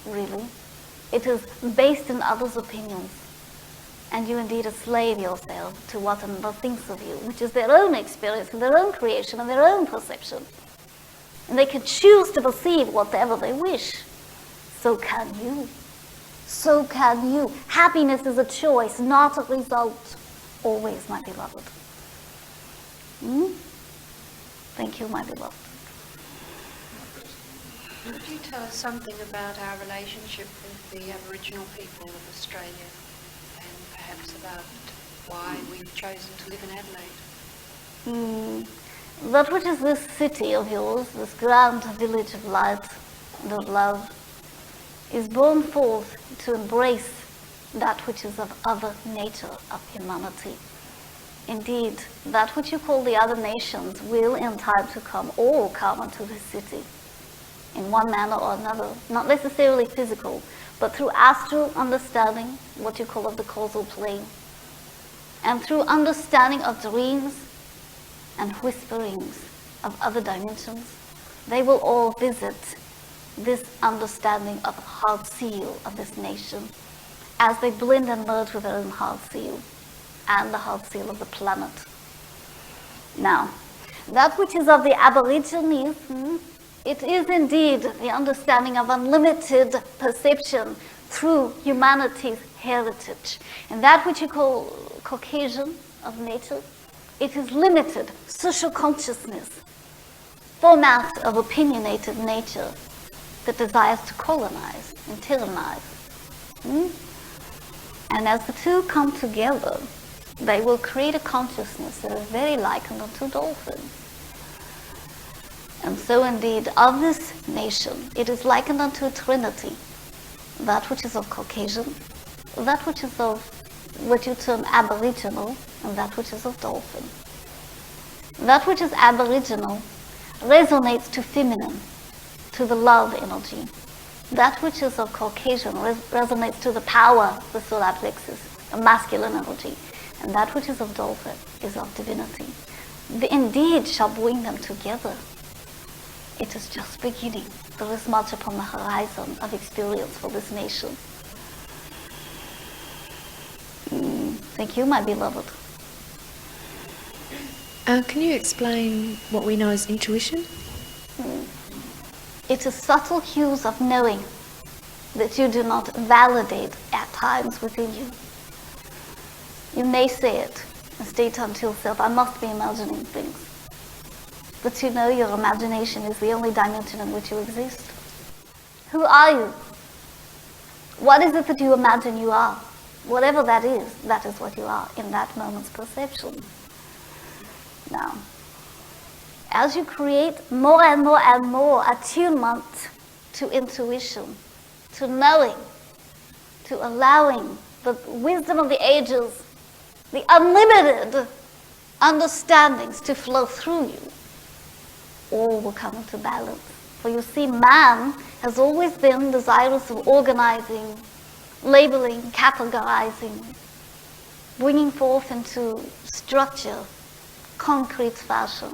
really. It is based in others' opinions. And you indeed enslave yourself to what another thinks of you, which is their own experience and their own creation and their own perception. And they can choose to perceive whatever they wish. So can you. So can you. Happiness is a choice, not a result. Always, my beloved. Thank you, my beloved. Could you tell us something about our relationship with the Aboriginal people of Australia and perhaps about why we've chosen to live in Adelaide? That which is this city of yours, this grand village of light and of love, is born forth to embrace that which is of other nature of humanity. Indeed, that which you call the other nations will in time to come all come unto this city in one manner or another, not necessarily physical, but through astral understanding, what you call of the causal plane, and through understanding of dreams and whisperings of other dimensions, they will all visit this understanding of the heart seal of this nation as they blend and merge with their own heart seal and the heart seal of the planet. Now, that which is of the Aborigines, it is indeed the understanding of unlimited perception through humanity's heritage. And that which you call Caucasian of nature, it is limited social consciousness, format of opinionated nature that desires to colonize and tyrannize. And as the two come together, they will create a consciousness that is very likened unto dolphins. And so indeed, of this nation, it is likened unto a trinity, that which is of Caucasian, that which is of what you term Aboriginal, and that which is of dolphin. That which is aboriginal resonates to feminine, to the love energy. That which is of Caucasian resonates to the power, the solar plexus, the masculine energy. And that which is of Dolphin is of divinity. The indeed shall bring them together. It is just beginning. There is much upon the horizon of experience for this nation. Thank you, my beloved. Can you explain what we know as intuition? It is subtle cues of knowing that you do not validate at times within you. You may say it and state unto yourself, I must be imagining things. But you know your imagination is the only dimension in which you exist. Who are you? What is it that you imagine you are? Whatever that is what you are in that moment's perception. Now, as you create more and more and more attunement to intuition, to knowing, to allowing the wisdom of the ages, the unlimited understandings to flow through you, all will come into balance. For you see, man has always been desirous of organizing, labeling, categorizing, bringing forth into structure, concrete fashion.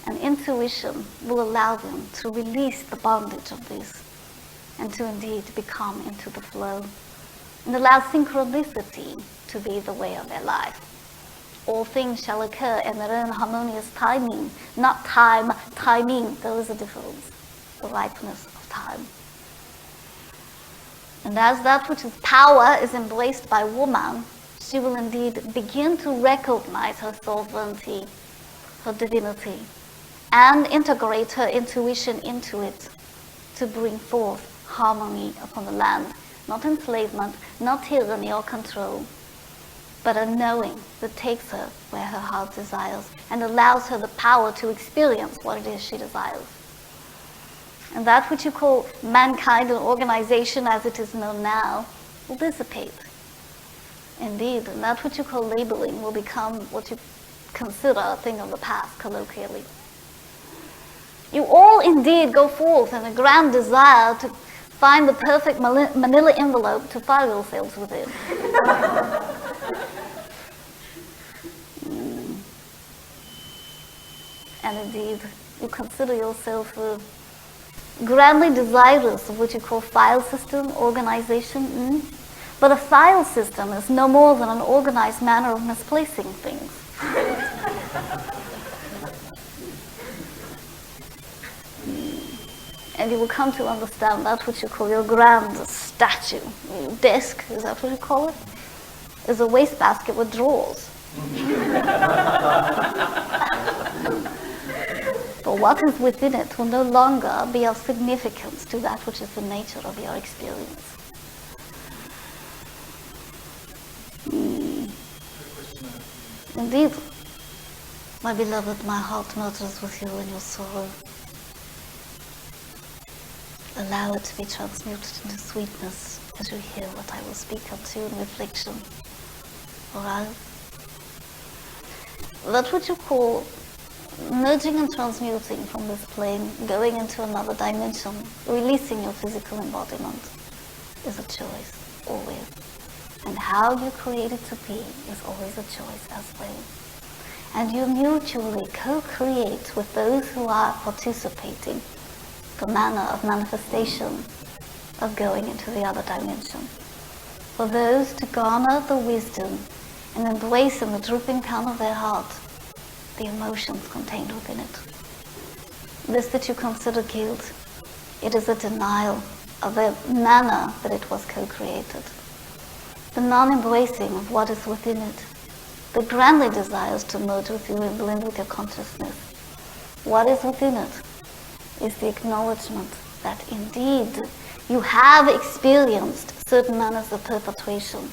And intuition will allow them to release the bondage of this and to indeed become into the flow and allow synchronicity to be the way of their life. All things shall occur in their own harmonious timing, not timing. There is a difference, the ripeness of time. And as that which is power is embraced by woman, she will indeed begin to recognize her sovereignty, her divinity, and integrate her intuition into it to bring forth harmony upon the land. Not enslavement, not tyranny or control, but a knowing that takes her where her heart desires and allows her the power to experience what it is she desires. And that which you call mankind and organization as it is known now will dissipate. Indeed, and that which you call labeling will become what you consider a thing of the past, colloquially. You all indeed go forth in a grand desire to find the perfect manila envelope to file yourselves within. And indeed, you consider yourself grandly desirous of what you call file system, organization. But a file system is no more than an organized manner of misplacing things. And you will come to understand that which you call your grand statue, your desk, is that what you call it? Is a wastebasket with drawers. But what is within it will no longer be of significance to that which is the nature of your experience. Indeed, my beloved, my heart melts with you in your sorrow. Allow it to be transmuted into sweetness as you hear what I will speak unto you in reflection. Alright? That what you call merging and transmuting from this plane, going into another dimension, releasing your physical embodiment, is a choice, always. And how you create it to be is always a choice as well. And you mutually co-create with those who are participating the manner of manifestation of going into the other dimension. For those to garner the wisdom and embrace in the drooping crown of their heart the emotions contained within it. This that you consider guilt, it is a denial of the manner that it was co-created. The non-embracing of what is within it, the grandly desires to merge with you and blend with your consciousness. What is within it is the acknowledgement that indeed you have experienced certain manners of perpetration,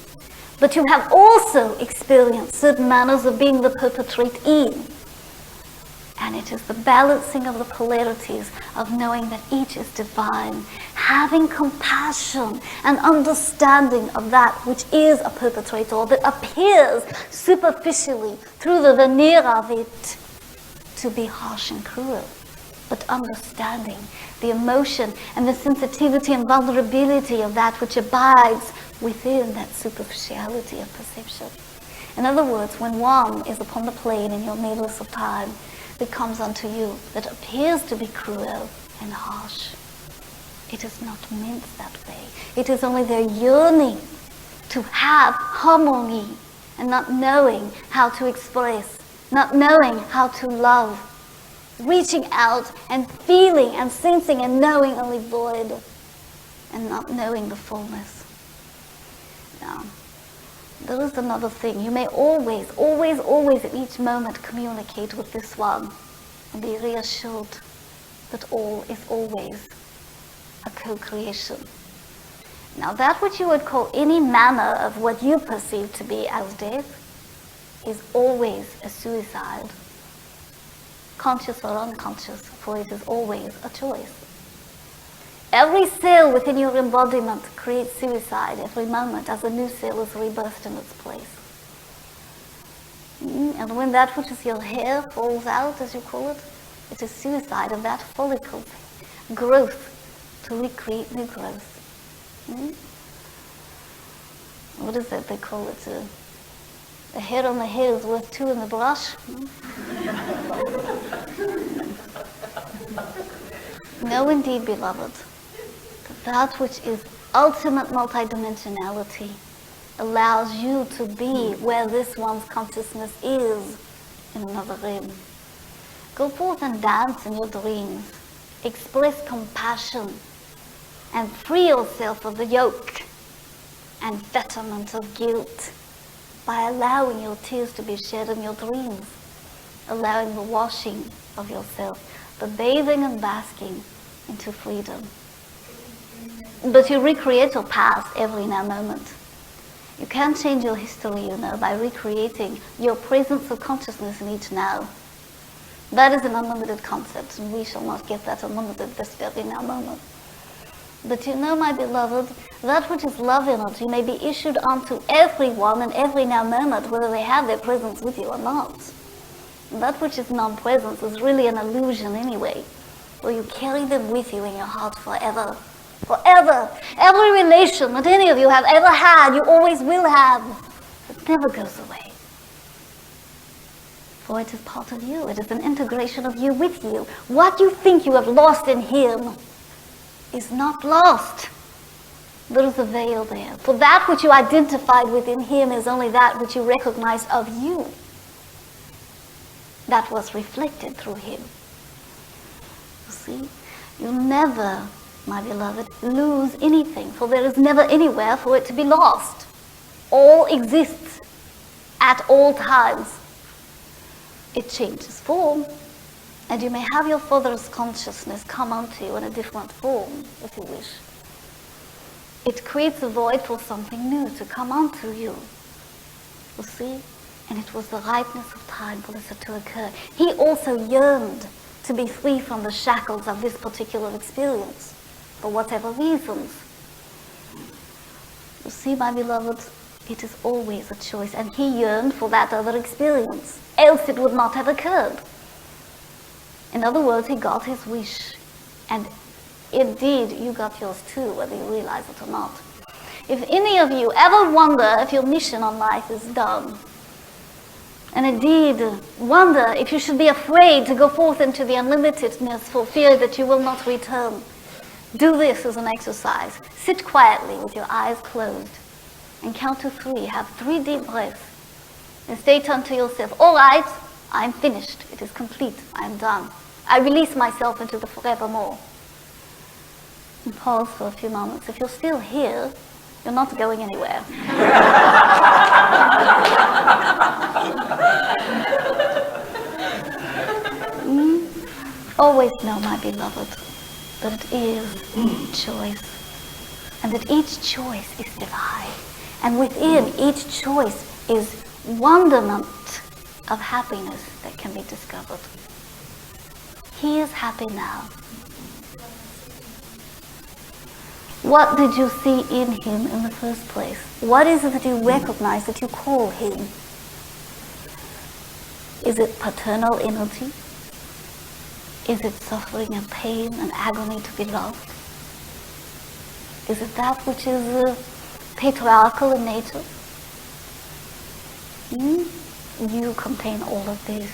but you have also experienced certain manners of being the perpetratee. And it is the balancing of the polarities of knowing that each is divine, having compassion and understanding of that which is a perpetrator that appears superficially through the veneer of it to be harsh and cruel, but understanding the emotion and the sensitivity and vulnerability of that which abides within that superficiality of perception. In other words, when one is upon the plane in your needless of time, that comes unto you that appears to be cruel and harsh, it is not meant that way. It is only their yearning to have harmony and not knowing how to express, not knowing how to love, reaching out and feeling and sensing and knowing only void and not knowing the fullness. Now, there is another thing. You may always at each moment communicate with this one and be reassured that all is always a co-creation. Now, that which you would call any manner of what you perceive to be as death is always a suicide, conscious or unconscious, for it is always a choice. Every cell within your embodiment creates suicide every moment as a new cell is rebirthed in its place. And when that which is your hair falls out, as you call it, it is suicide of that follicle, growth, to recreate new growth. What is it they call it? A hair on the hair is worth two in the brush. No, indeed, beloved. That which is ultimate multidimensionality allows you to be where this one's consciousness is in another realm. Go forth and dance in your dreams. Express compassion and free yourself of the yoke and fetterment of guilt by allowing your tears to be shed in your dreams, allowing the washing of yourself, the bathing and basking into freedom. But you recreate your past every now moment. You can't change your history, you know, by recreating your presence of consciousness in each now. That is an unlimited concept, and we shall not get that unlimited this very now moment. But you know, my beloved, that which is love energy may be issued unto everyone in every now moment, whether they have their presence with you or not. And that which is non-presence is really an illusion anyway, for you carry them with you in your heart forever. Forever. Every relation that any of you have ever had, you always will have. It never goes away. For it is part of you. It is an integration of you with you. What you think you have lost in him is not lost. There is a veil there. For that which you identified within him is only that which you recognize of you. That was reflected through him. You see, you never, my beloved, lose anything, for there is never anywhere for it to be lost. All exists at all times. It changes form, and you may have your Father's consciousness come onto you in a different form, if you wish. It creates a void for something new to come onto you. You see? And it was the ripeness of time for this to occur. He also yearned to be free from the shackles of this particular experience, for whatever reasons. You see, my beloved, it is always a choice, and he yearned for that other experience, else it would not have occurred. In other words, he got his wish, and indeed, you got yours too, whether you realize it or not. If any of you ever wonder if your mission on life is done, and indeed wonder if you should be afraid to go forth into the unlimitedness for fear that you will not return, do this as an exercise. Sit quietly with your eyes closed and count to 3. Have 3 deep breaths and state unto yourself, all right, I'm finished. It is complete. I'm done. I release myself into the forevermore. And pause for a few moments. If you're still here, you're not going anywhere. Always know, my beloved, that it is choice, and that each choice is divine, and within each choice is wonderment of happiness that can be discovered. He is happy now. What did you see in him in the first place? What is it that you recognize, that you call him? Is it paternal energy? Is it suffering and pain and agony to be loved? Is it that which is patriarchal in nature? You contain all of these.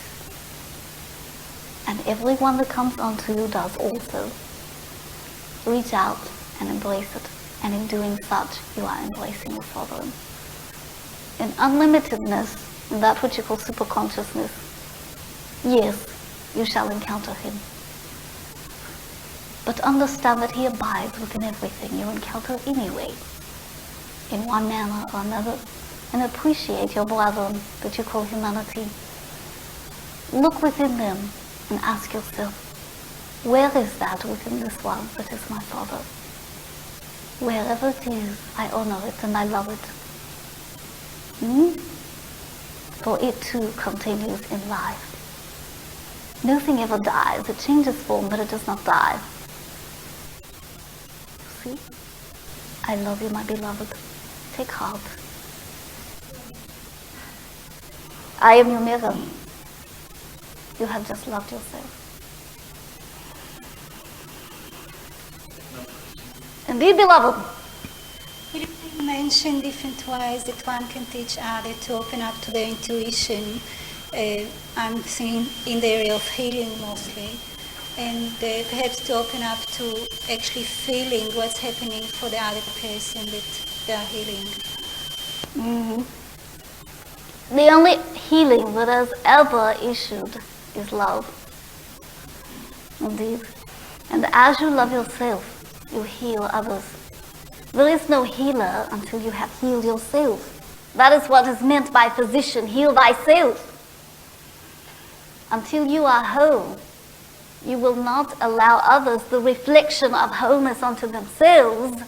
And everyone that comes onto you does also. Reach out and embrace it. And in doing such, you are embracing the sovereign. In unlimitedness, in that which you call superconsciousness, yes, you shall encounter him. But understand that he abides within everything you encounter anyway, in one manner or another, and appreciate your brethren that you call humanity. Look within them and ask yourself, where is that within this one that is my Father? Wherever it is, I honor it and I love it. For it too continues in life. Nothing ever dies. It changes form, but it does not die. See? I love you, my beloved. Take heart. I am your mirror. You have just loved yourself. Indeed, beloved. You mentioned different ways that one can teach others to open up to their intuition. I'm thinking in the area of healing mostly, and perhaps to open up to actually feeling what's happening for the other person that they are healing. The only healing that has ever issued is love. Indeed. And as you love yourself, you heal others. There is no healer until you have healed yourself. That is what is meant by physician, heal thyself. Until you are whole, you will not allow others the reflection of wholeness onto themselves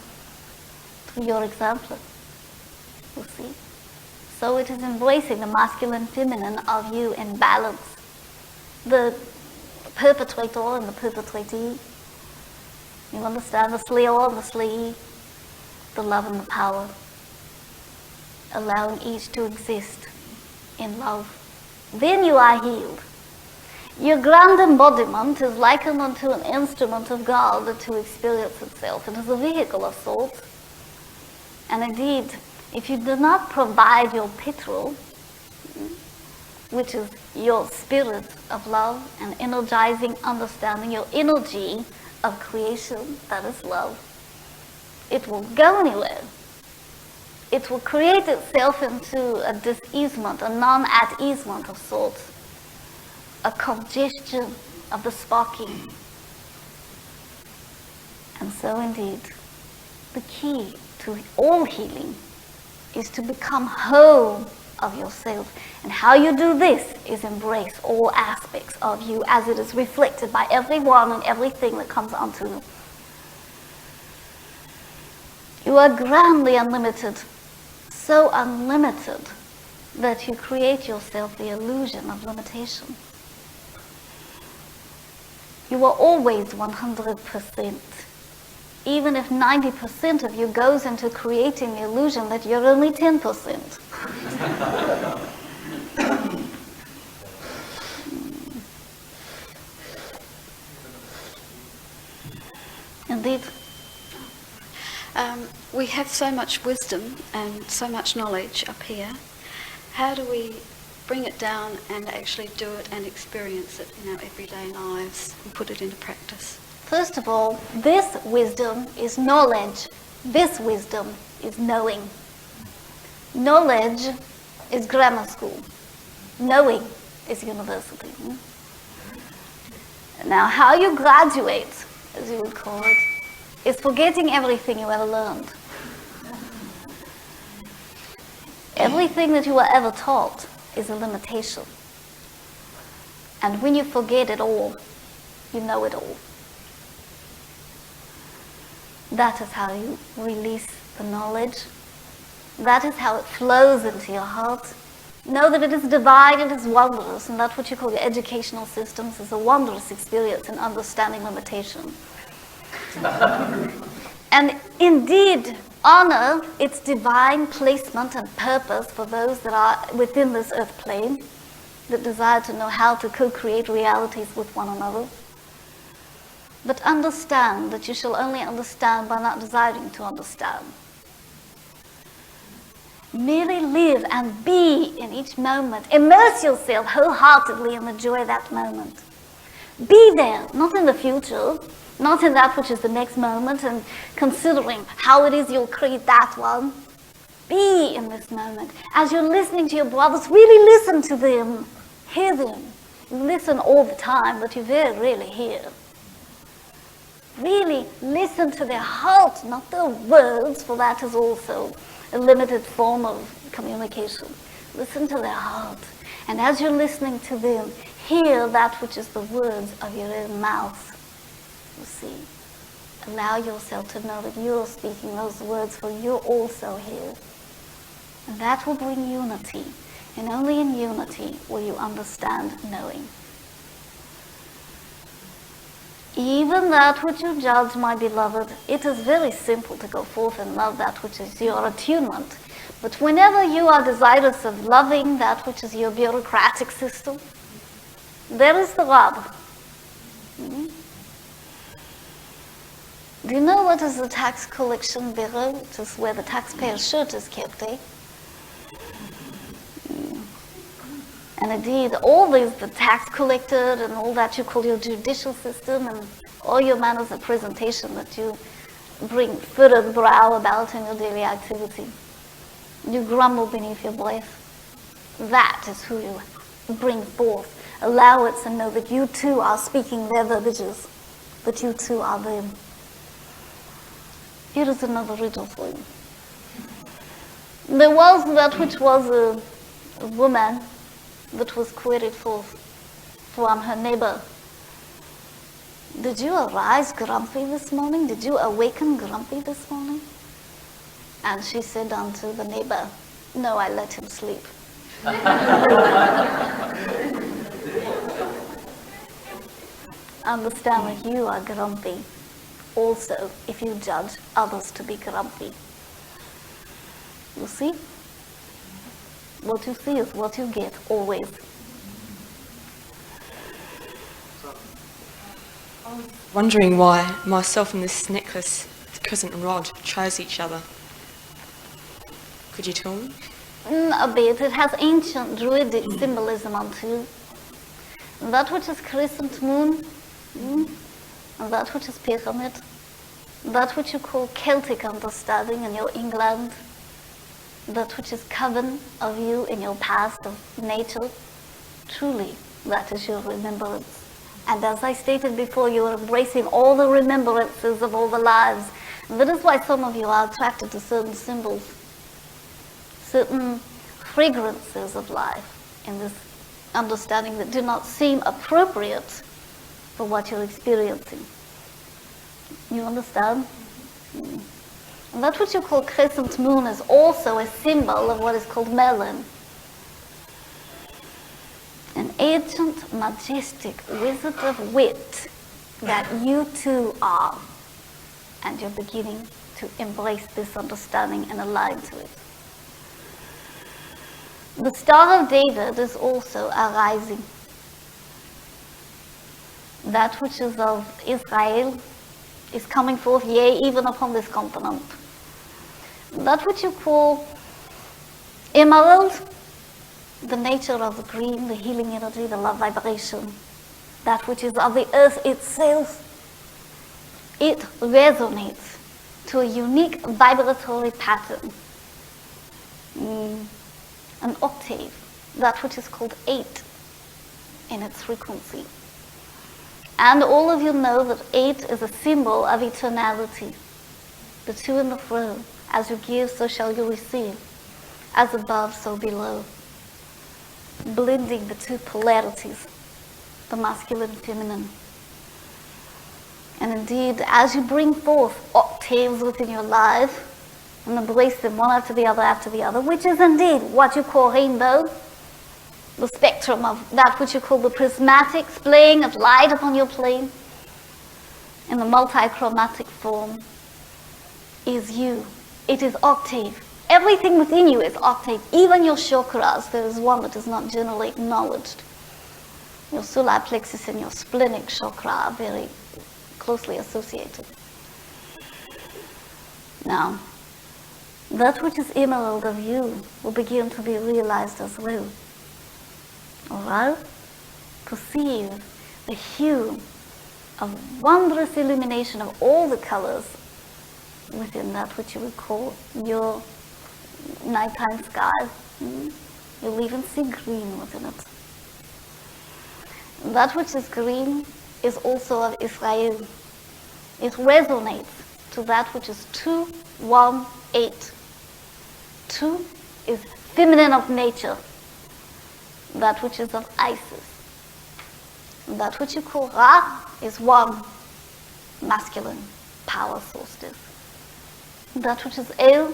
through your example. You see? So it is embracing the masculine feminine of you in balance. The perpetrator and the perpetratee. You understand the slayer and the slayee, the love and the power. Allowing each to exist in love. Then you are healed. Your grand embodiment is likened unto an instrument of God to experience itself. It is a vehicle of sorts. And indeed, if you do not provide your petrol, which is your spirit of love and energizing understanding, your energy of creation, that is love, it will go anywhere. It will create itself into a dis-easement, a non-at-easement of sorts, a congestion of the sparking. And so indeed, the key to all healing is to become whole of yourself. And how you do this is embrace all aspects of you as it is reflected by everyone and everything that comes onto you. You are grandly unlimited, so unlimited that you create yourself the illusion of limitation. You are always 100%. Even if 90% of you goes into creating the illusion that you're only 10%. Indeed. We have so much wisdom and so much knowledge up here. How do we bring it down and actually do it and experience it in our everyday lives and put it into practice? First of all, this wisdom is knowledge. This wisdom is knowing. Knowledge is grammar school. Knowing is university. Now, how you graduate, as you would call it, is forgetting everything you ever learned. Everything that you were ever taught is a limitation. And when you forget it all, you know it all. That is how you release the knowledge. That is how it flows into your heart. Know that it is divine, it is wondrous, and that what you call your educational systems is a wondrous experience in understanding limitation. And indeed, honor its divine placement and purpose for those that are within this earth plane, that desire to know how to co-create realities with one another. But understand that you shall only understand by not desiring to understand. Merely live and be in each moment. Immerse yourself wholeheartedly in the joy of that moment. Be there, not in the future, not in that which is the next moment and considering how it is you'll create that one. Be in this moment. As you're listening to your brothers, really listen to them. Hear them. You listen all the time, but you very rarely hear. Really listen to their heart, not their words, for that is also a limited form of communication. Listen to their heart. And as you're listening to them, hear that which is the words of your own mouth. You see, allow yourself to know that you're speaking those words, for you're also here. And that will bring unity. And only in unity will you understand knowing. Even that which you judge, my beloved, it is very simple to go forth and love that which is your attunement. But whenever you are desirous of loving that which is your bureaucratic system, there is the rub. Mm-hmm. Do you know what is the tax collection bureau? It is where the taxpayer's shirt is kept, eh? And indeed, all these, the tax collector and all that you call your judicial system and all your manners of presentation that you bring furrowed brow about in your daily activity. You grumble beneath your breath. That is who you bring forth. Allow it to know that you too are speaking their verbiages, that you too are them. Here is another riddle for you. There was that which was a woman that was queried forth from her neighbor. Did you arise grumpy this morning? Did you awaken grumpy this morning? And she said unto the neighbor, no, I let him sleep. Understand that you are grumpy also if you judge others to be grumpy. You see? What you see is what you get, always. I was wondering why myself and this necklace, crescent and rod, chose each other. Could you tell me? A bit. It has ancient druidic symbolism unto it. That which is crescent moon, and that which is pyramid, that which you call Celtic understanding in your England, that which is coven of you in your past of nature, truly that is your remembrance. And as I stated before, you are embracing all the remembrances of all the lives. And that is why some of you are attracted to certain symbols, certain fragrances of life in this understanding that do not seem appropriate for what you're experiencing. You understand? And that which you call crescent moon is also a symbol of what is called melon. An ancient, majestic wizard of wit that you too are. And you're beginning to embrace this understanding and align to it. The Star of David is also arising. That which is of Israel is coming forth, yea, even upon this continent. That which you call emerald, the nature of the green, the healing energy, the love vibration, that which is of the earth itself, it resonates to a unique vibratory pattern. An octave, that which is called 8 in its frequency. And all of you know that 8 is a symbol of eternality. The to and the fro. As you give, so shall you receive. As above, so below. Blending the two polarities, the masculine and feminine. And indeed, as you bring forth octaves within your life, and embrace them one after the other, which is indeed what you call rainbow, the spectrum of that which you call the prismatic splaying of light upon your plane, in the multichromatic form, is you. It is octave. Everything within you is octave. Even your chakras, there is one that is not generally acknowledged. Your solar plexus and your splenic chakra are very closely associated. Now, that which is emerald of you will begin to be realized as well. Alright? Perceive the hue of wondrous illumination of all the colors within that which you would call your nighttime sky. You'll even see green within it. That which is green is also of Israel. It resonates to that which is 218. 2 is feminine of nature, that which is of Isis. That which you call Ra is 1, masculine, power solstice. That which is El,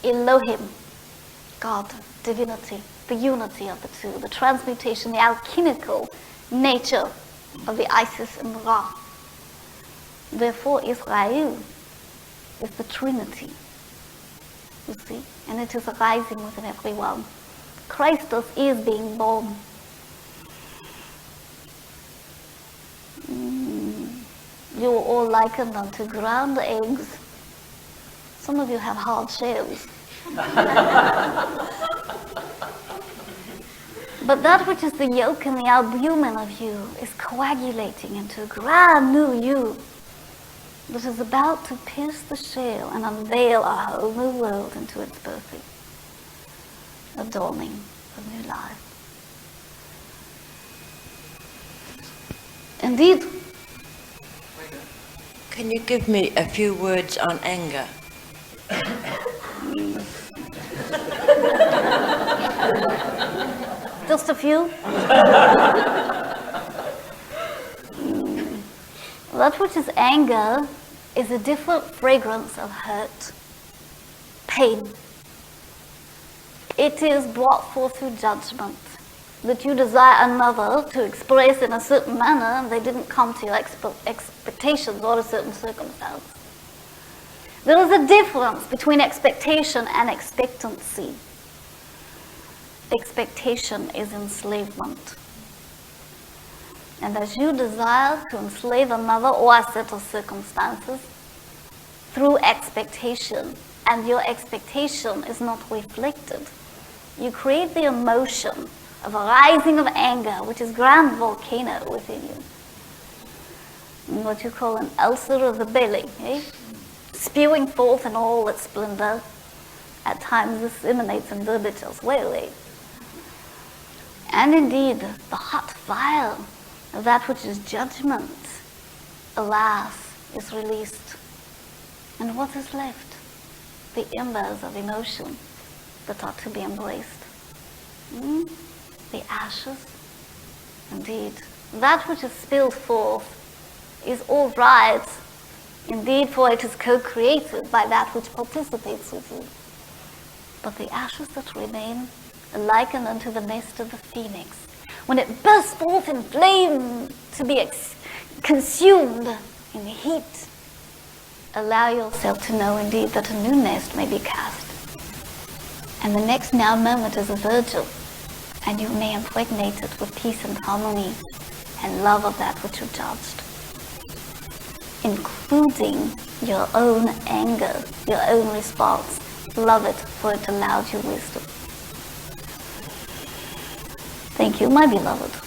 Elohim, God, divinity, the unity of the two, the transmutation, the alchemical nature of the Isis and Ra. Therefore, Israel is the Trinity, you see, and it is arising within everyone. Christus is being born. You are all likened unto ground eggs. Some of you have hard shells. But that which is the yolk and the albumin of you is coagulating into a grand new you that is about to pierce the shell and unveil a whole new world into its birthing, a dawning of new life. Indeed. Can you give me a few words on anger? Just a few? That which is anger is a different fragrance of hurt, pain. It is brought forth through judgment, that you desire another to express in a certain manner and they didn't come to your expectations or a certain circumstance. There is a difference between expectation and expectancy. Expectation is enslavement. And as you desire to enslave another or a set of circumstances through expectation, and your expectation is not reflected, you create the emotion of a rising of anger, which is grand volcano within you. And what you call an ulcer of the belly, spewing forth in all its splendor. At times this emanates in verbiage as well. And indeed, the hot fire of that which is judgment, alas, is released. And what is left? The embers of emotion that are to be embraced. The ashes. Indeed, that which is spilled forth is all right. Indeed, for it is co-created by that which participates with you. But the ashes that remain are likened unto the nest of the phoenix. When it bursts forth in flame to be consumed in the heat, allow yourself to know indeed that a new nest may be cast. And the next now moment is a virgin, and you may impregnate it with peace and harmony and love of that which you judged, including your own anger, your own response. Love it, for it allowed you wisdom. Thank you, my beloved.